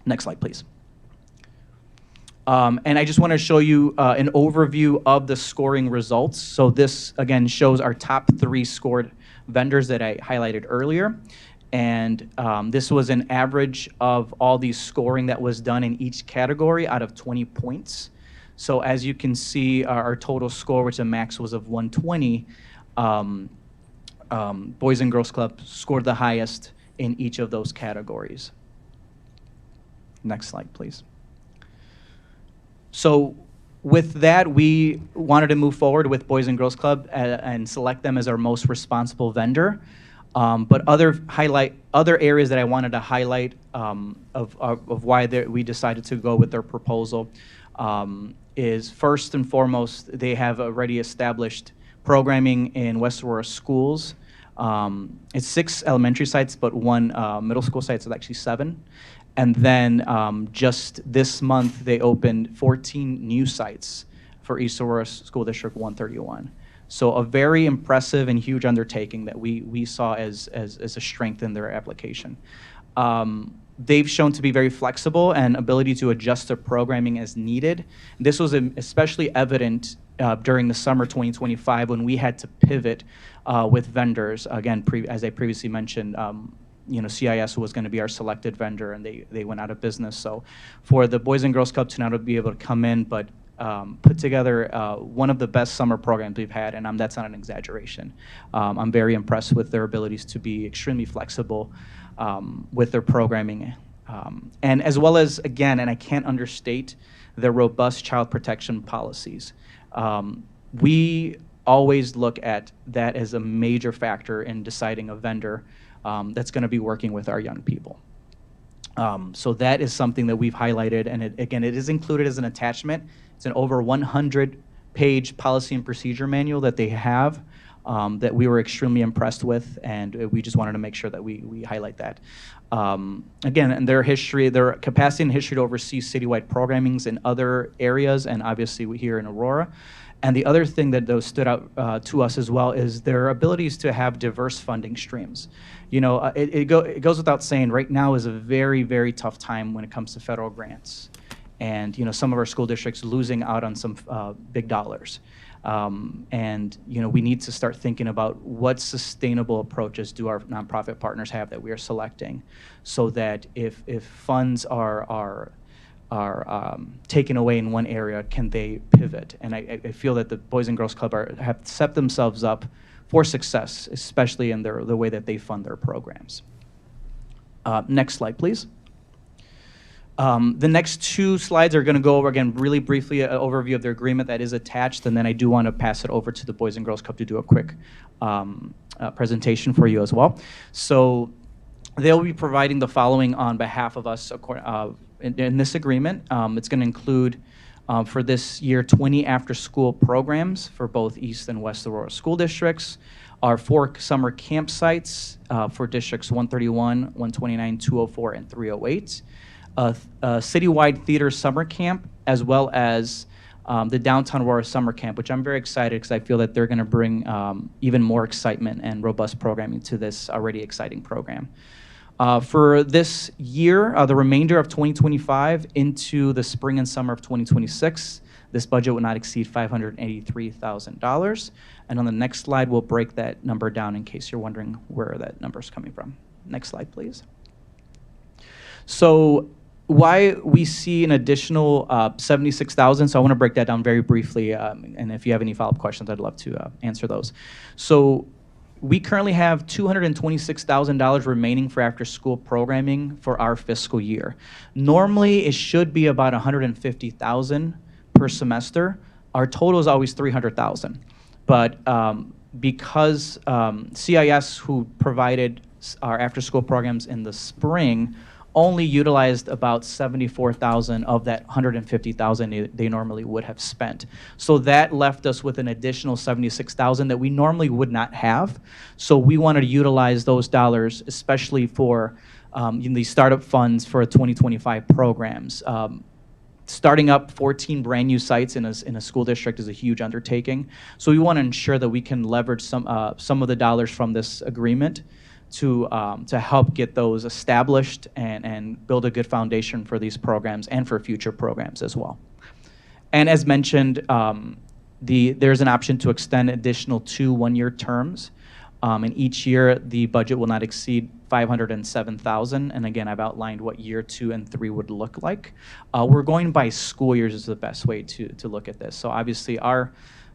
Speaker 6: Next slide, please. And I just want to show you an overview of the scoring results. So this, again, shows our top 3 scored vendors that I highlighted earlier. And this was an average of all the scoring that was done in each category out of 20 points. So as you can see, our total score, which the max was of 120, Boys and Girls Club scored the highest in each of those categories. Next slide, please. So with that, we wanted to move forward with Boys and Girls Club and select them as our most responsible vendor. But other areas that I wanted to highlight of why we decided to go with their proposal is, first and foremost, they have already established programming in West Aurora schools. It's 6 elementary sites, but 1 middle school site, so actually 7. And then just this month, they opened 14 new sites for East Aurora School District 131. So a very impressive and huge undertaking that we saw as a strength in their application. They've shown to be very flexible and ability to adjust their programming as needed. This was especially evident during the summer 2025 when we had to pivot with vendors. Again, as I previously mentioned, CIS was going to be our selected vendor, and they went out of business. So for the Boys and Girls Club to now be able to come in, but put together one of the best summer programs we've had, and that's not an exaggeration. I'm very impressed with their abilities to be extremely flexible with their programming. And as well as, again, and I can't understate, their robust child protection policies. We always look at that as a major factor in deciding a vendor that's going to be working with our young people. So that is something that we've highlighted, and it is included as an attachment. It's an over 100-page policy and procedure manual that they have that we were extremely impressed with, and we just wanted to make sure that we highlight that. Again, and their capacity and history to oversee citywide programmings in other areas, and obviously here in Aurora. And the other thing that those stood out to us as well is their abilities to have diverse funding streams. It goes without saying, right now is a very, very tough time when it comes to federal grants. And, some of our school districts losing out on some big dollars. We need to start thinking about what sustainable approaches do our nonprofit partners have that we are selecting, so that if funds are taken away in one area, can they pivot? And I feel that the Boys and Girls Club have set themselves up for success, especially in the way that they fund their programs. Next slide, please. The next 2 slides are going to go over, again, really briefly, an overview of their agreement that is attached, and then I do want to pass it over to the Boys and Girls Club to do a quick presentation for you as well. So they'll be providing the following on behalf of us in this agreement. It's going to include, for this year, 20 after-school programs for both East and West Aurora school districts, our 4 summer campsites for districts 131, 129, 204, and 308, a citywide theater summer camp, as well as the Downtown Aurora Summer Camp, which I'm very excited because I feel that they're going to bring even more excitement and robust programming to this already exciting program. For this year, the remainder of 2025 into the spring and summer of 2026, this budget will not exceed $583,000. And on the next slide, we'll break that number down in case you're wondering where that number is coming from. Next slide, please. So why we see an additional $76,000, so I want to break that down very briefly, and if you have any follow-up questions, I'd love to answer those. So we currently have $226,000 remaining for after-school programming for our fiscal year. Normally, it should be about $150,000 per semester. Our total is always $300,000. But because CIS, who provided our after-school programs in the spring, only utilized about 74,000 of that 150,000 they normally would have spent. So that left us with an additional 76,000 that we normally would not have. So we wanted to utilize those dollars, especially for the startup funds for 2025 programs. Starting up 14 brand new sites in a school district is a huge undertaking. So we want to ensure that we can leverage some of the dollars from this agreement to help get those established and build a good foundation for these programs and for future programs as well. And as mentioned, there's an option to extend additional 2 one-year terms. And each year, the budget will not exceed $507,000. And again, I've outlined what year 2 and 3 would look like. We're going by school years is the best way to look at this. So obviously, our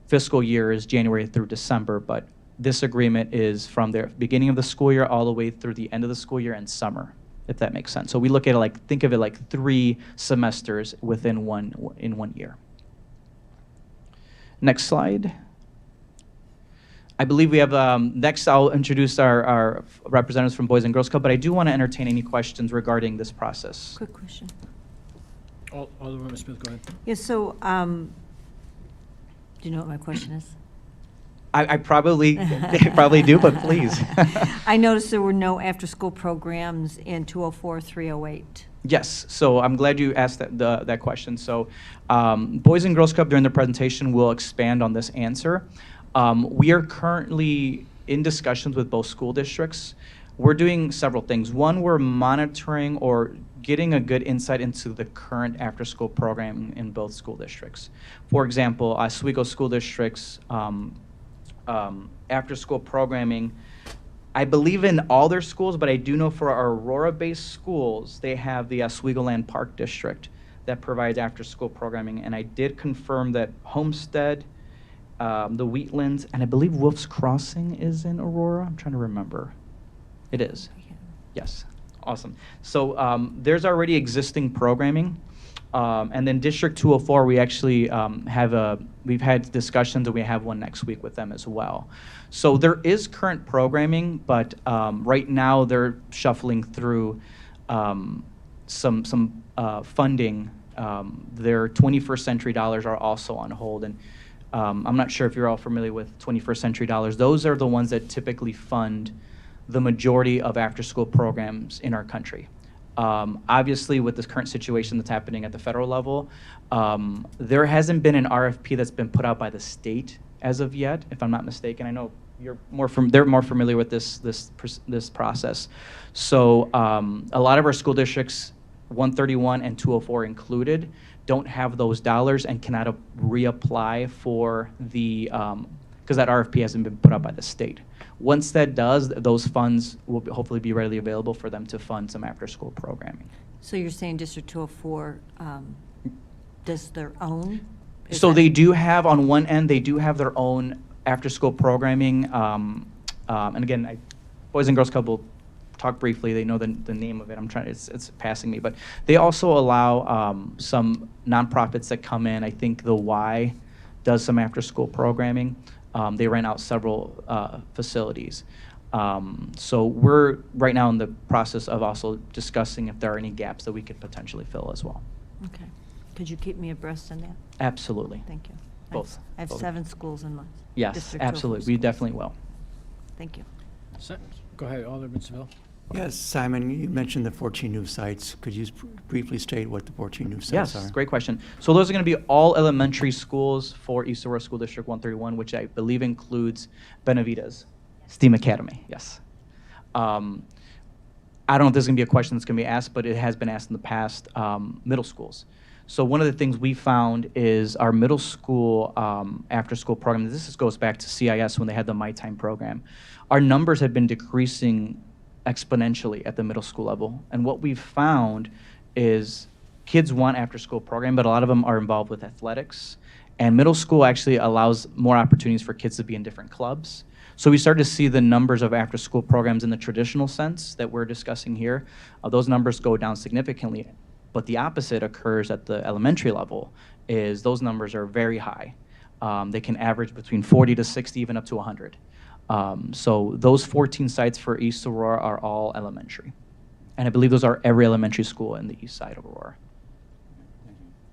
Speaker 6: fiscal year is January through December, but this agreement is from the beginning of the school year all the way through the end of the school year and summer, if that makes sense. So we look at it think of it like 3 semesters within one year. Next slide. I believe we have, next I'll introduce our representatives from Boys and Girls Club, but I do want to entertain any questions regarding this process.
Speaker 3: Quick question.
Speaker 1: Alderwoman Smith, go ahead.
Speaker 3: Yes, so, do you know what my question is?
Speaker 6: I probably do, but please.
Speaker 3: I noticed there were no after-school programs in 204, 308.
Speaker 6: Yes, so I'm glad you asked that question. So Boys and Girls Club during the presentation will expand on this answer. We are currently in discussions with both school districts. We're doing several things. One, we're monitoring or getting a good insight into the current after-school program in both school districts. For example, Oswego School District's after-school programming, I believe in all their schools, but I do know for our Aurora-based schools, they have the Oswego Land Park District that provides after-school programming. And I did confirm that Homestead, the Wheatlands, and I believe Wolf's Crossing is in Aurora. I'm trying to remember. It is. Yes. Awesome. So there's already existing programming. And then District 204, we actually we've had discussions, and we have one next week with them as well. So there is current programming, but right now they're shuffling through some funding. Their 21st Century dollars are also on hold. And I'm not sure if you're all familiar with 21st Century dollars. Those are the ones that typically fund the majority of after-school programs in our country. Obviously, with this current situation that's happening at the federal level, there hasn't been an RFP that's been put out by the state as of yet, if I'm not mistaken. I know they're more familiar with this process. So a lot of our school districts, 131 and 204 included, don't have those dollars and cannot reapply for the, because that RFP hasn't been put out by the state. Once that does, those funds will hopefully be readily available for them to fund some after-school programming.
Speaker 3: So you're saying District 204 does their own?
Speaker 6: So they do have, on one end, they do have their own after-school programming. And again, Boys and Girls Club will talk briefly. They know the name of it. It's passing me. But they also allow some nonprofits that come in. I think the Y does some after-school programming. They rent out several facilities. So we're right now in the process of also discussing if there are any gaps that we could potentially fill as well.
Speaker 3: Okay. Could you keep me abreast on that?
Speaker 6: Absolutely.
Speaker 3: Thank you.
Speaker 6: Both.
Speaker 3: I have
Speaker 6: Both.
Speaker 3: 7 schools in my
Speaker 6: Yes,
Speaker 3: District
Speaker 6: absolutely.
Speaker 3: 204
Speaker 6: We
Speaker 3: schools.
Speaker 6: definitely will.
Speaker 3: Thank you.
Speaker 1: Go ahead, Alderman Seville.
Speaker 7: Yes, Simon, you mentioned the 14 new sites. Could you briefly state what the 14 new sites are?
Speaker 6: Yes, great question. So those are going to be all elementary schools for East Aurora School District 131, which I believe includes Benavides STEAM Academy, yes. I don't know if this is going to be a question that's going to be asked, but it has been asked in the past, middle schools. So one of the things we found is our middle school after-school program, this goes back to CIS when they had the My Time program. Our numbers have been decreasing exponentially at the middle school level. And what we've found is kids want after-school program, but a lot of them are involved with athletics. And middle school actually allows more opportunities for kids to be in different clubs. So we started to see the numbers of after-school programs in the traditional sense that we're discussing here. Those numbers go down significantly. But the opposite occurs at the elementary level, is those numbers are very high. They can average between 40 to 60, even up to 100. So those 14 sites for East Aurora are all elementary. And I believe those are every elementary school in the east side of Aurora.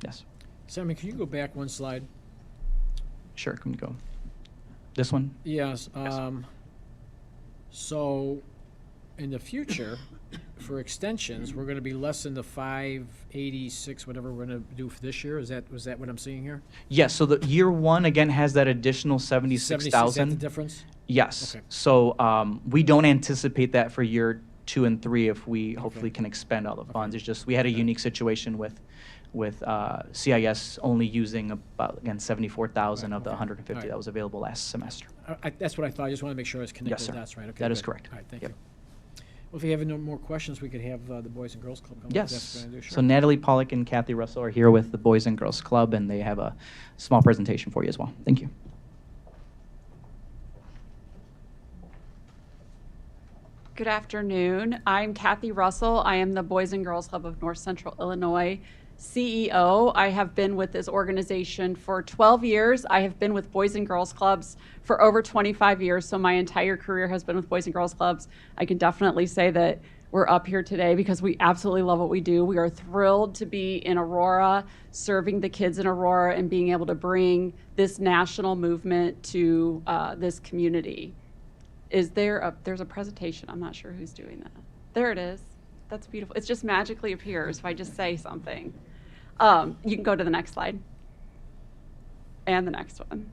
Speaker 6: Yes.
Speaker 1: Simon, can you go back one slide?
Speaker 6: Sure, can we go? This one?
Speaker 1: Yes. So, in the future, for extensions, we're going to be less than the 586, whatever we're going to do for this year. Was that what I'm seeing here?
Speaker 6: Yes, so the year one, again, has that additional
Speaker 1: 70, is that the
Speaker 6: 76,000.
Speaker 1: difference?
Speaker 6: Yes.
Speaker 1: Okay.
Speaker 6: So we don't anticipate that for year 2 and 3 if we hopefully can expend all the funds. It's just, we had a unique situation with CIS only using about, again, 74,000 of the
Speaker 1: okay.
Speaker 6: 150
Speaker 1: All right.
Speaker 6: that was available last semester.
Speaker 1: That's what I thought. I just want to make sure I was connected.
Speaker 6: Yes, sir.
Speaker 1: That's right. Okay,
Speaker 6: That is
Speaker 1: good.
Speaker 6: correct.
Speaker 1: All right, thank
Speaker 6: Yep.
Speaker 1: you. Well, if you have no more questions, we could have the Boys and Girls Club come up.
Speaker 6: Yes.
Speaker 1: That's what we're gonna do.
Speaker 6: So
Speaker 1: Sure.
Speaker 6: Natalie Pollock and Kathy Russell are here with the Boys and Girls Club, and they have a small presentation for you as well. Thank you.
Speaker 8: Good afternoon. I'm Kathy Russell. I am the Boys and Girls Club of North Central Illinois CEO. I have been with this organization for 12 years. I have been with Boys and Girls Clubs for over 25 years, so my entire career has been with Boys and Girls Clubs. I can definitely say that we're up here today because we absolutely love what we do. We are thrilled to be in Aurora, serving the kids in Aurora and being able to bring this national movement to this community. There's a presentation. I'm not sure who's doing that. There it is. That's beautiful. It just magically appears if I just say something. You can go to the next slide. And the next one.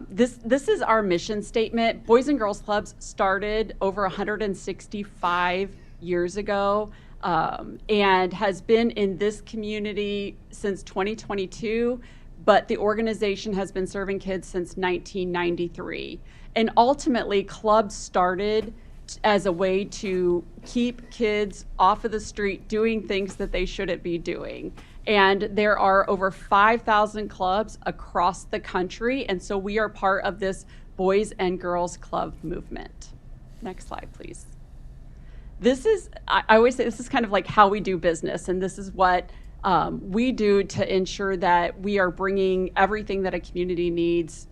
Speaker 8: This is our mission statement. Boys and Girls Clubs started over 165 years ago and has been in this community since 2022, but the organization has been serving kids since 1993. And ultimately, clubs started as a way to keep kids off of the street doing things that they shouldn't be doing. And there are over 5,000 clubs across the country, and so we are part of this Boys and Girls Club movement. Next slide, please. This is, I always say, this is kind of like how we do business, and this is what we do to ensure that we are bringing everything that a community needs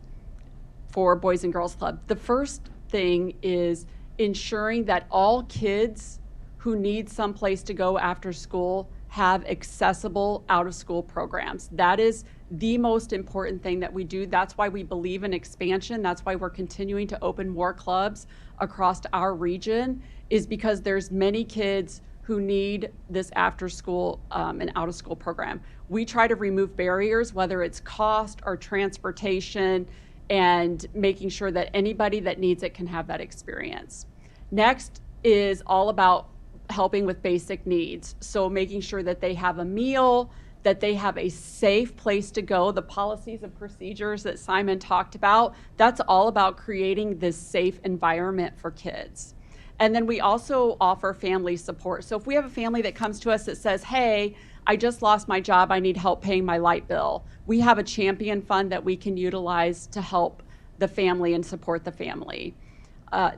Speaker 8: for Boys and Girls Club. The first thing is ensuring that all kids who need some place to go after school have accessible out-of-school programs. That is the most important thing that we do. That's why we believe in expansion. That's why we're continuing to open more clubs across our region, is because there's many kids who need this after-school and out-of-school program. We try to remove barriers, whether it's cost or transportation, and making sure that anybody that needs it can have that experience. Next is all about helping with basic needs. So making sure that they have a meal, that they have a safe place to go, the policies and procedures that Simon talked about, that's all about creating this safe environment for kids. And then we also offer family support. So if we have a family that comes to us that says, hey, I just lost my job, I need help paying my light bill, we have a champion fund that we can utilize to help the family and support the family.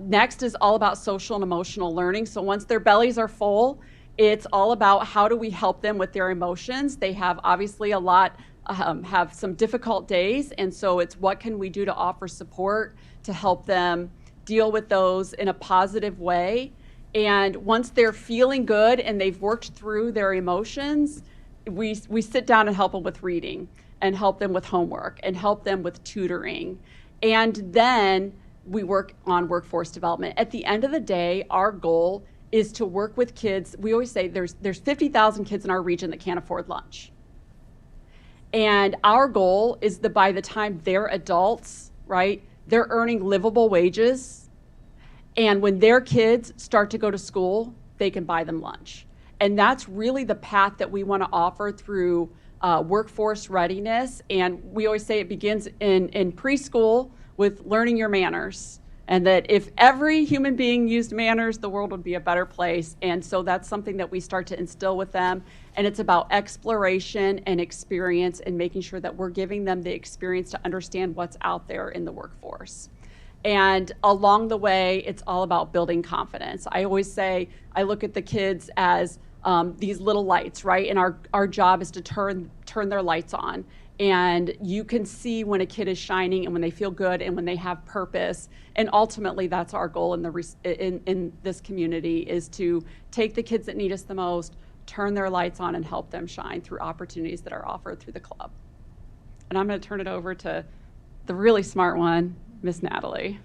Speaker 8: Next is all about social and emotional learning. So once their bellies are full, it's all about how do we help them with their emotions. They have obviously a lot, have some difficult days, and so it's what can we do to offer support to help them deal with those in a positive way. And once they're feeling good and they've worked through their emotions, we sit down and help them with reading and help them with homework and help them with tutoring. And then we work on workforce development. At the end of the day, our goal is to work with kids. We always say there's 50,000 kids in our region that can't afford lunch. And our goal is that by the time they're adults, right, they're earning livable wages. And when their kids start to go to school, they can buy them lunch. And that's really the path that we want to offer through workforce readiness. And we always say it begins in preschool with learning your manners. And that if every human being used manners, the world would be a better place. And so that's something that we start to instill with them. And it's about exploration and experience and making sure that we're giving them the experience to understand what's out there in the workforce. And along the way, it's all about building confidence. I always say, I look at the kids as these little lights, right? And our job is to turn their lights on. And you can see when a kid is shining and when they feel good and when they have purpose. And ultimately, that's our goal in this community, is to take the kids that need us the most, turn their lights on, and help them shine through opportunities that are offered through the club. And I'm going to turn it over to the really smart one, Miss Natalie.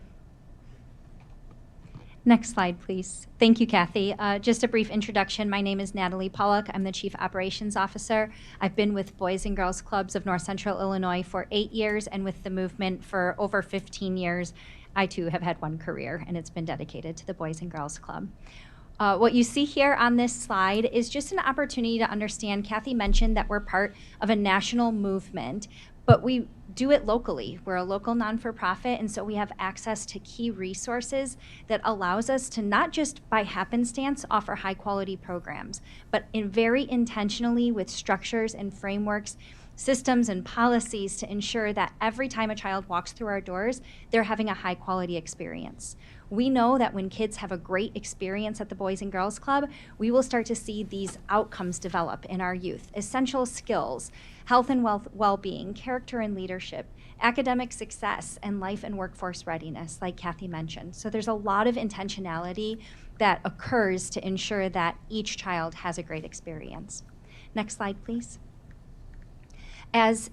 Speaker 9: Next slide, please. Thank you, Kathy. Just a brief introduction. My name is Natalie Pollock. I'm the Chief Operations Officer. I've been with Boys and Girls Clubs of North Central Illinois for 8 years and with the movement for over 15 years. I, too, have had one career, and it's been dedicated to the Boys and Girls Club. What you see here on this slide is just an opportunity to understand. Kathy mentioned that we're part of a national movement, but we do it locally. We're a local non-for-profit, and so we have access to key resources that allows us to not just by happenstance offer high-quality programs, but very intentionally with structures and frameworks, systems and policies to ensure that every time a child walks through our doors, they're having a high-quality experience. We know that when kids have a great experience at the Boys and Girls Club, we will start to see these outcomes develop in our youth. Essential skills, health and well-being, character and leadership, academic success, and life and workforce readiness, like Kathy mentioned. So there's a lot of intentionality that occurs to ensure that each child has a great experience. Next slide, please. As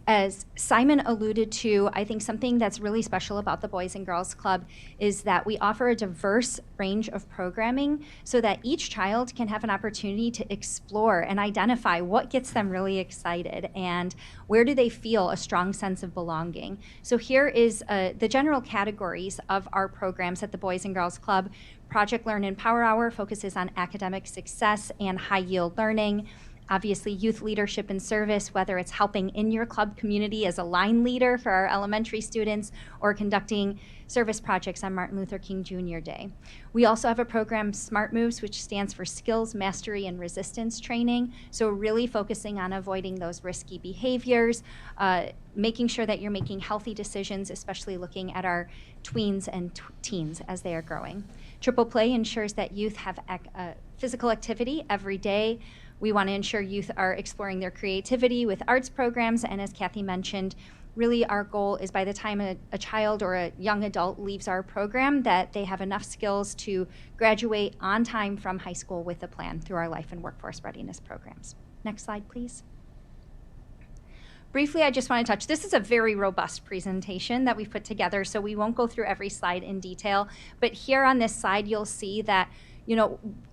Speaker 9: Simon alluded to, I think something that's really special about the Boys and Girls Club is that we offer a diverse range of programming so that each child can have an opportunity to explore and identify what gets them really excited and where do they feel a strong sense of belonging. So here is the general categories of our programs at the Boys and Girls Club. Project Learn and Power Hour focuses on academic success and high-yield learning. Obviously, youth leadership and service, whether it's helping in your club community as a line leader for our elementary students or conducting service projects on Martin Luther King Jr. Day. We also have a program, Smart Moves, which stands for Skills, Mastery, and Resistance Training. So really focusing on avoiding those risky behaviors, making sure that you're making healthy decisions, especially looking at our tweens and teens as they are growing. Triple Play ensures that youth have physical activity every day. We want to ensure youth are exploring their creativity with arts programs, and as Kathy mentioned, really our goal is by the time a child or a young adult leaves our program that they have enough skills to graduate on time from high school with a plan through our life and workforce readiness programs. Next slide, please. Briefly, I just want to touch, this is a very robust presentation that we've put together, so we won't go through every slide in detail, but here on this slide, you'll see that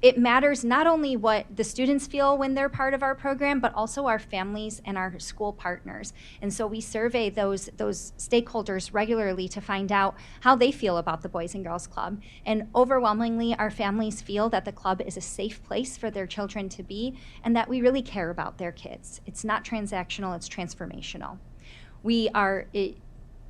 Speaker 9: it matters not only what the students feel when they're part of our program, but also our families and our school partners. And so we survey those stakeholders regularly to find out how they feel about the Boys and Girls Club. And overwhelmingly, our families feel that the club is a safe place for their children to be and that we really care about their kids. It's not transactional, it's transformational. We are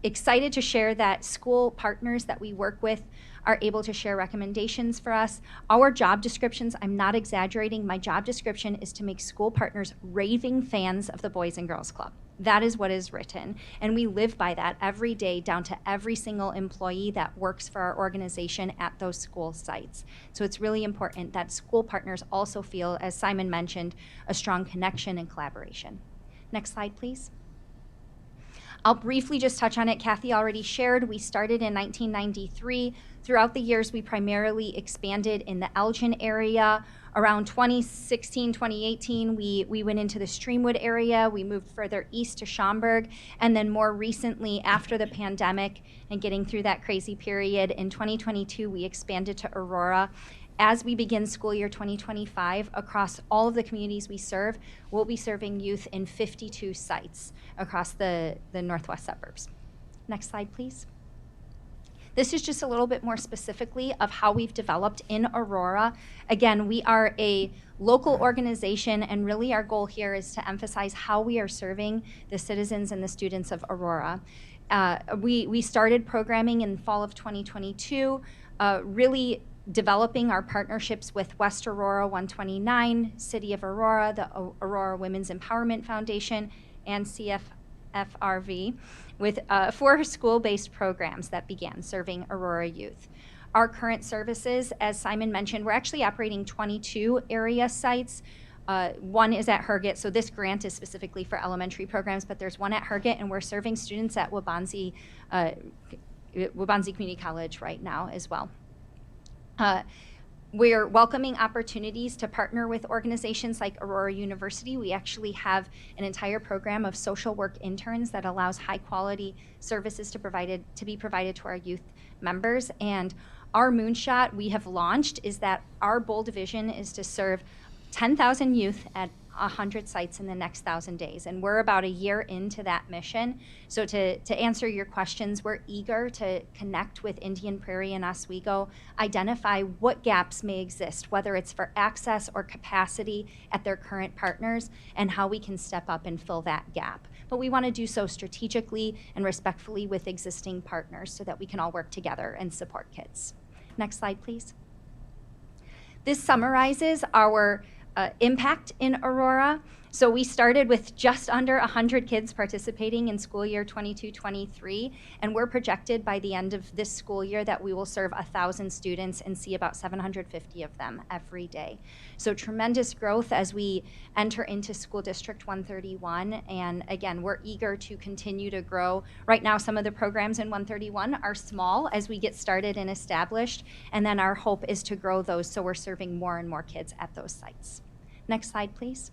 Speaker 9: excited to share that school partners that we work with are able to share recommendations for us. Our job descriptions, I'm not exaggerating, my job description is to make school partners raving fans of the Boys and Girls Club. That is what is written, and we live by that every day down to every single employee that works for our organization at those school sites. So it's really important that school partners also feel, as Simon mentioned, a strong connection and collaboration. Next slide, please. I'll briefly just touch on it. Kathy already shared, we started in 1993. Throughout the years, we primarily expanded in the Elgin area. Around 2016, 2018, we went into the Streamwood area. We moved further east to Schaumburg. And then more recently, after the pandemic and getting through that crazy period, in 2022, we expanded to Aurora. As we begin school year 2025, across all of the communities we serve, we'll be serving youth in 52 sites across the northwest suburbs. Next slide, please. This is just a little bit more specifically of how we've developed in Aurora. Again, we are a local organization, and really our goal here is to emphasize how we are serving the citizens and the students of Aurora. We started programming in fall of 2022, really developing our partnerships with West Aurora 129, City of Aurora, the Aurora Women's Empowerment Foundation, and CFFRV, with 4 school-based programs that began serving Aurora youth. Our current services, as Simon mentioned, we're actually operating 22 area sites. One is at Herget, so this grant is specifically for elementary programs, but there's one at Herget, and we're serving students at Wabanzi Community College right now as well. We're welcoming opportunities to partner with organizations like Aurora University. We actually have an entire program of social work interns that allows high quality services to be provided to our youth members. And our moonshot we have launched is that our bold vision is to serve 10,000 youth at 100 sites in the next 1,000 days. And we're about a year into that mission. So to answer your questions, we're eager to connect with Indian Prairie and Oswego, identify what gaps may exist, whether it's for access or capacity at their current partners, and how we can step up and fill that gap. But we want to do so strategically and respectfully with existing partners so that we can all work together and support kids. Next slide, please. This summarizes our impact in Aurora. So we started with just under 100 kids participating in school year 22-23, and we're projected by the end of this school year that we will serve 1,000 students and see about 750 of them every day. So tremendous growth as we enter into School District 131, and again, we're eager to continue to grow. Right now, some of the programs in 131 are small as we get started and established, and then our hope is to grow those so we're serving more and more kids at those sites. Next slide, please.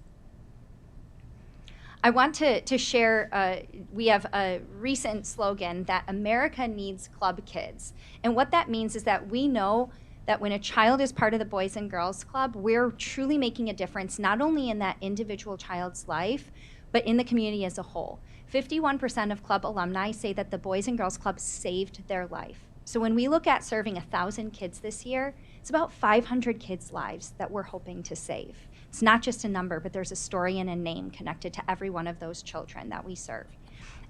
Speaker 9: I want to share, we have a recent slogan that America needs club kids. And what that means is that we know that when a child is part of the Boys and Girls Club, we're truly making a difference, not only in that individual child's life, but in the community as a whole. 51% of club alumni say that the Boys and Girls Club saved their life. So when we look at serving 1,000 kids this year, it's about 500 kids' lives that we're hoping to save. It's not just a number, but there's a story and a name connected to every one of those children that we serve.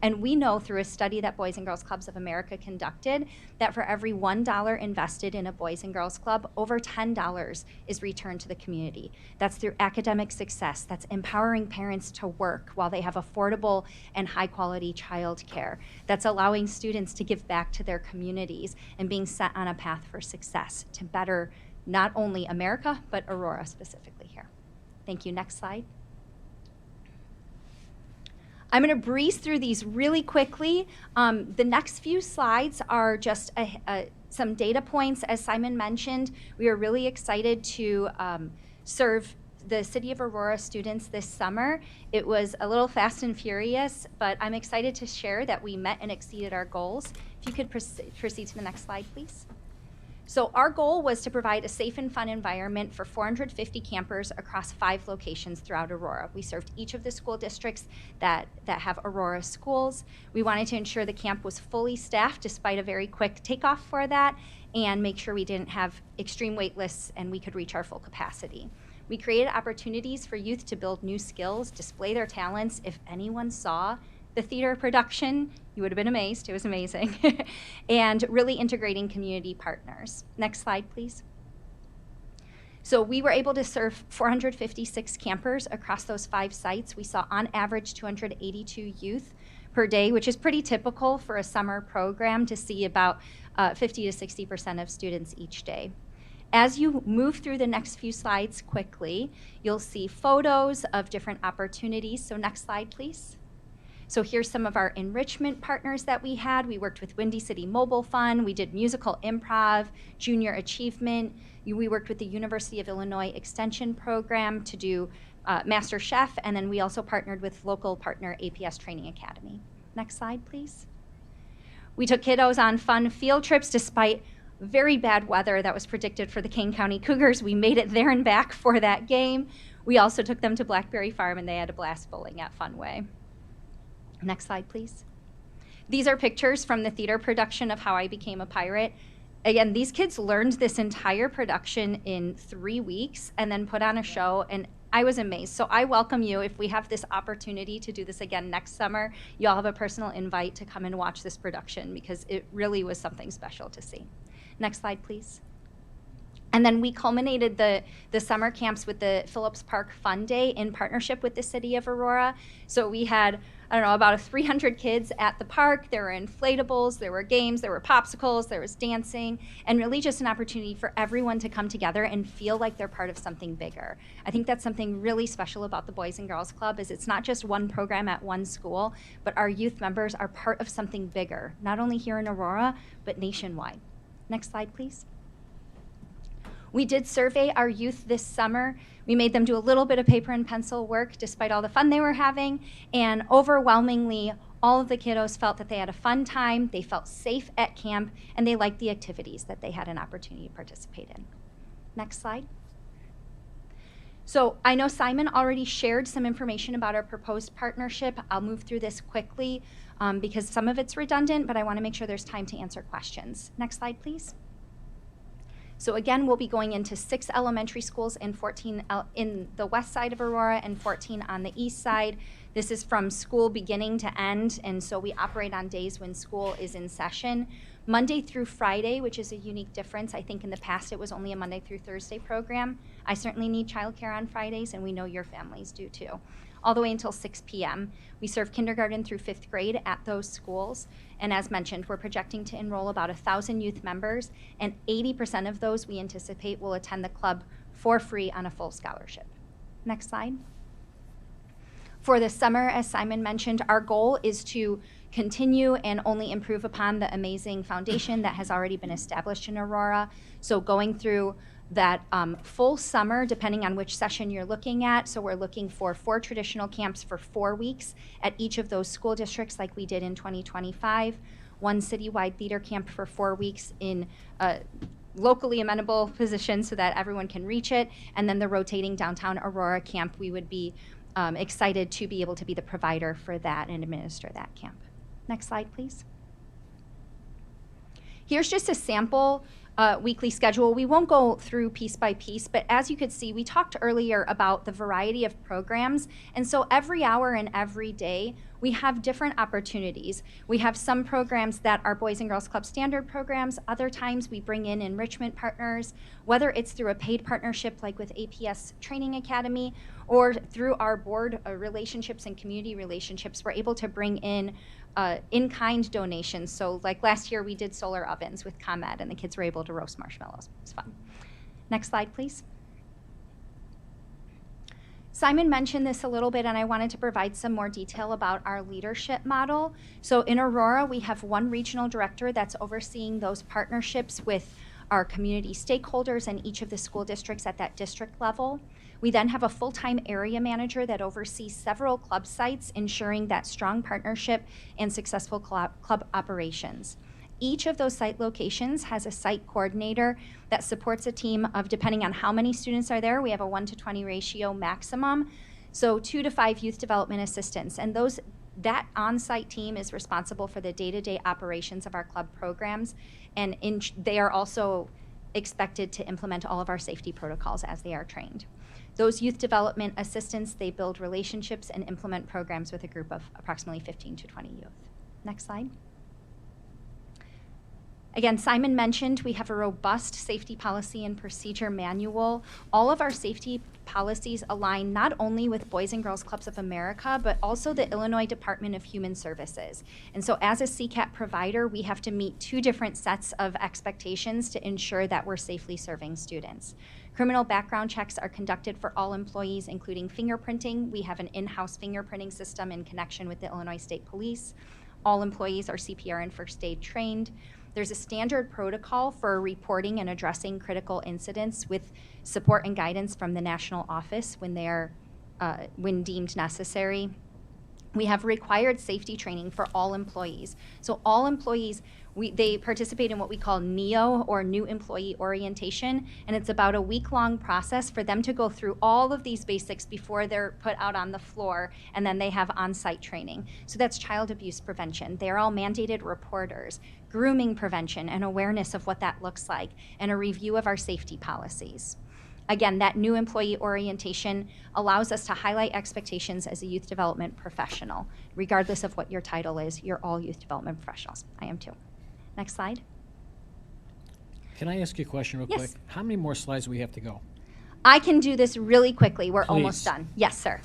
Speaker 9: And we know through a study that Boys and Girls Clubs of America conducted that for every $1 invested in a Boys and Girls Club, over $10 is returned to the community. That's through academic success. That's empowering parents to work while they have affordable and high quality child care. That's allowing students to give back to their communities and being set on a path for success to better not only America, but Aurora specifically here. Thank you. Next slide. I'm going to breeze through these really quickly. The next few slides are just some data points. As Simon mentioned, we are really excited to serve the City of Aurora students this summer. It was a little fast and furious, but I'm excited to share that we met and exceeded our goals. If you could proceed to the next slide, please. So our goal was to provide a safe and fun environment for 450 campers across 5 locations throughout Aurora. We served each of the school districts that have Aurora schools. We wanted to ensure the camp was fully staffed despite a very quick takeoff for that, and make sure we didn't have extreme wait lists and we could reach our full capacity. We created opportunities for youth to build new skills, display their talents. If anyone saw the theater production, you would have been amazed. It was amazing. And really integrating community partners. Next slide, please. So we were able to serve 456 campers across those 5 sites. We saw on average 282 youth per day, which is pretty typical for a summer program to see about 50 to 60% of students each day. As you move through the next few slides quickly, you'll see photos of different opportunities. So next slide, please. So here's some of our enrichment partners that we had. We worked with Windy City Mobile Fund. We did musical improv, junior achievement. We worked with the University of Illinois Extension Program to do Master Chef. And then we also partnered with local partner APS Training Academy. Next slide, please. We took kiddos on fun field trips despite very bad weather that was predicted for the Kane County Cougars. We made it there and back for that game. We also took them to Blackberry Farm and they had a blast bowling at Funway. Next slide, please. These are pictures from the theater production of How I Became a Pirate. Again, these kids learned this entire production in 3 weeks and then put on a show, and I was amazed. So I welcome you. If we have this opportunity to do this again next summer, you all have a personal invite to come and watch this production because it really was something special to see. Next slide, please. And then we culminated the summer camps with the Phillips Park Fun Day in partnership with the City of Aurora. So we had I don't know, about 300 kids at the park. There were inflatables, there were games, there were popsicles, there was dancing, and really just an opportunity for everyone to come together and feel like they're part of something bigger. I think that's something really special about the Boys and Girls Club is it's not just one program at one school, but our youth members are part of something bigger, not only here in Aurora, but nationwide. Next slide, please. We did survey our youth this summer. We made them do a little bit of paper and pencil work despite all the fun they were having, and overwhelmingly, all of the kiddos felt that they had a fun time, they felt safe at camp, and they liked the activities that they had an opportunity to participate in. Next slide. So I know Simon already shared some information about our proposed partnership. I'll move through this quickly because some of it's redundant, but I want to make sure there's time to answer questions. Next slide, please. So again, we'll be going into 6 elementary schools and 14 in the west side of Aurora and 14 on the east side. This is from school beginning to end, and so we operate on days when school is in session. Monday through Friday, which is a unique difference. I think in the past it was only a Monday through Thursday program. I certainly need childcare on Fridays, and we know your families do too. All the way until 6 p.m. We serve kindergarten through 5th grade at those schools. And as mentioned, we're projecting to enroll about 1,000 youth members, and 80% of those we anticipate will attend the club for free on a full scholarship. Next slide. For the summer, as Simon mentioned, our goal is to continue and only improve upon the amazing foundation that has already been established in Aurora. So going through that full summer, depending on which session you're looking at. So we're looking for 4 traditional camps for 4 weeks at each of those school districts like we did in 2025, 1 citywide leader camp for 4 weeks in locally amenable positions so that everyone can reach it, and then the rotating downtown Aurora camp, we would be excited to be able to be the provider for that and administer that camp. Next slide, please. Here's just a sample weekly schedule. We won't go through piece by piece, but as you could see, we talked earlier about the variety of programs. And so every hour and every day, we have different opportunities. We have some programs that are Boys and Girls Club standard programs. Other times we bring in enrichment partners, whether it's through a paid partnership like with APS Training Academy or through our board relationships and community relationships, we're able to bring in in-kind donations. So like last year we did solar ovens with ComEd and the kids were able to roast marshmallows. It was fun. Next slide, please. Simon mentioned this a little bit, and I wanted to provide some more detail about our leadership model. So in Aurora, we have 1 regional director that's overseeing those partnerships with our community stakeholders and each of the school districts at that district level. We then have a full-time area manager that oversees several club sites, ensuring that strong partnership and successful club operations. Each of those site locations has a site coordinator that supports a team of, depending on how many students are there, we have a 1-to-20 ratio maximum, so 2 to 5 youth development assistants. And that on-site team is responsible for the day-to-day operations of our club programs, and they are also expected to implement all of our safety protocols as they are trained. Those youth development assistants, they build relationships and implement programs with a group of approximately 15 to 20 youth. Next slide. Again, Simon mentioned we have a robust safety policy and procedure manual. All of our safety policies align not only with Boys and Girls Clubs of America, but also the Illinois Department of Human Services. And so as a CCAP provider, we have to meet 2 different sets of expectations to ensure that we're safely serving students. Criminal background checks are conducted for all employees, including fingerprinting. We have an in-house fingerprinting system in connection with the Illinois State Police. All employees are CPR and first aid trained. There's a standard protocol for reporting and addressing critical incidents with support and guidance from the national office when deemed necessary. We have required safety training for all employees. So all employees, they participate in what we call NEO, or New Employee Orientation, and it's about a week-long process for them to go through all of these basics before they're put out on the floor, and then they have on-site training. So that's child abuse prevention. They're all mandated reporters, grooming prevention and awareness of what that looks like, and a review of our safety policies. Again, that new employee orientation allows us to highlight expectations as a youth development professional. Regardless of what your title is, you're all youth development professionals. I am too. Next slide.
Speaker 1: Can I ask you a question real
Speaker 9: Yes.
Speaker 1: quick? How many more slides do we have to go?
Speaker 9: I can do this really quickly. We're almost
Speaker 1: Please.
Speaker 9: done. Yes, sir.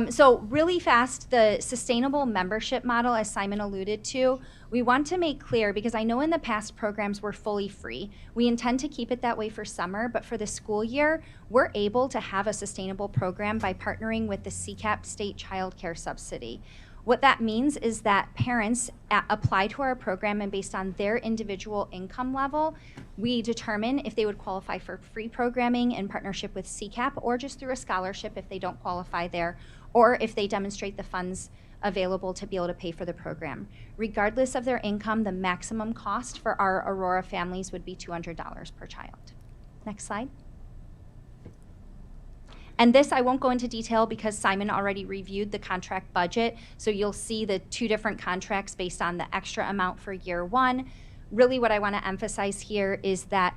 Speaker 9: So really fast, the sustainable membership model, as Simon alluded to, we want to make clear, because I know in the past programs were fully free. We intend to keep it that way for summer, but for the school year, we're able to have a sustainable program by partnering with the CCAP State Child Care Subsidy. What that means is that parents apply to our program, and based on their individual income level, we determine if they would qualify for free programming in partnership with CCAP, or just through a scholarship if they don't qualify there, or if they demonstrate the funds available to be able to pay for the program. Regardless of their income, the maximum cost for our Aurora families would be $200 per child. Next slide. And this I won't go into detail because Simon already reviewed the contract budget, so you'll see the two different contracts based on the extra amount for year one. Really what I want to emphasize here is that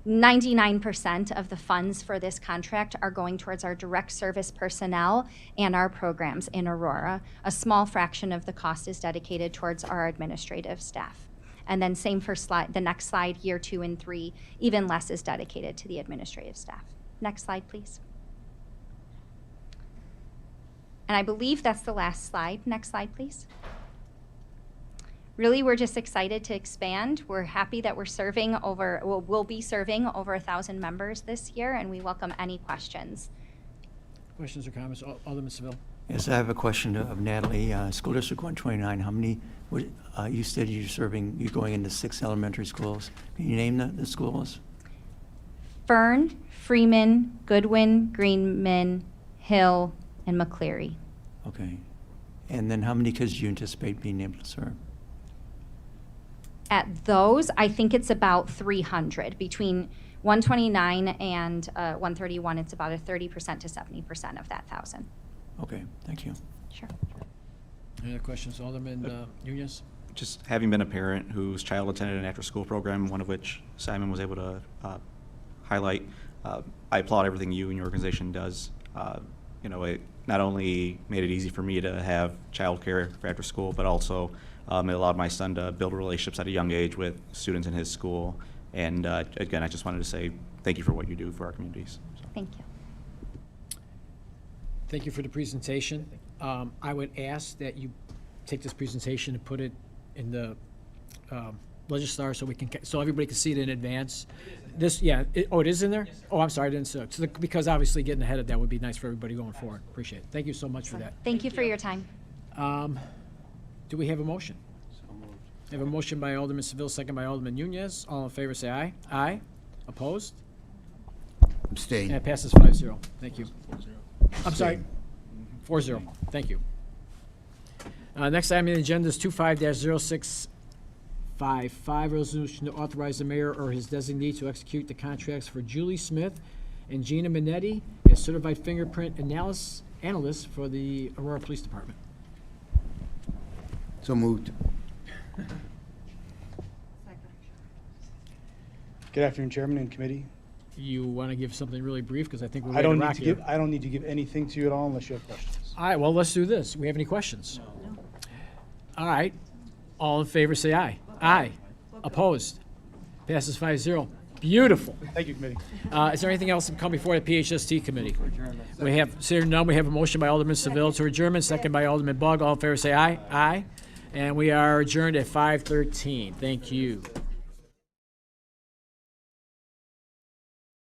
Speaker 9: 99% of the funds for this contract are going towards our direct service personnel and our programs in Aurora. A small fraction of the cost is dedicated towards our administrative staff. And then same for the next slide, year 2 and 3, even less is dedicated to the administrative staff. Next slide, please. And I believe that's the last slide. Next slide, please. Really, we're just excited to expand. We're happy that we're serving over, we'll be serving over 1,000 members this year, and we welcome any questions.
Speaker 1: Questions or comments? Alderman Seville.
Speaker 7: Yes, I have a question of Natalie. School District 129, how many, you said you're going into 6 elementary schools. Can you name the schools?
Speaker 9: Fern, Freeman, Goodwin, Greenman, Hill, and McCleary.
Speaker 7: Okay. And then how many kids do you anticipate being able to serve?
Speaker 9: At those, I think it's about 300. Between 129 and 131, it's about a 30% to 70% of that 1,000.
Speaker 7: Okay, thank you.
Speaker 9: Sure.
Speaker 1: Any other questions? Alderman Nunez?
Speaker 5: Just having been a parent whose child attended an after-school program, one of which Simon was able to highlight, I applaud everything you and your organization does. You know, it not only made it easy for me to have childcare for after school, but also it allowed my son to build relationships at a young age with students in his school. And again, I just wanted to say thank you for what you do for our communities. So.
Speaker 9: Thank you.
Speaker 1: Thank you for the presentation. I would ask that you take this presentation and put it in the Legistar so we can, so everybody can see it in advance. This, yeah, it is in there? Oh, I'm sorry, I didn't see it. So because obviously getting ahead of that would be nice for everybody going forward. Appreciate it. Thank you so much for that.
Speaker 9: Thank you for your time.
Speaker 1: Do we have a motion? We have a motion by Alderman Seville, second by Alderman Nunez. All in favor, say aye. Aye. Opposed? And
Speaker 2: Abstain.
Speaker 1: it passes 5-0. Thank you. I'm sorry. 4-0. Thank you. Next item on the agenda is 25-0655, resolution to authorize the mayor or his designee to execute the contracts for Julie Smith and Gina Minetti as certified fingerprint analysts for the Aurora Police Department.
Speaker 2: So moved.
Speaker 10: Good afternoon, Chairman and Committee.
Speaker 1: You want to give something really brief because I think we're
Speaker 10: I
Speaker 1: ready to
Speaker 10: don't
Speaker 1: rock
Speaker 10: need to
Speaker 1: here.
Speaker 10: give, I don't need to give anything to you at all unless you have questions.
Speaker 1: All right, well, let's do this. We have any questions? All right. All in favor, say aye. Aye. Opposed? Passes 5-0. Beautiful.
Speaker 10: Thank you, Committee.
Speaker 1: Is there anything else to come before the PHST committee? We have, seeing none, we have a motion by Alderman Seville to adjourn, second by Alderman Bug. All in favor, say aye. Aye. And we are adjourned at 5:13. Thank you.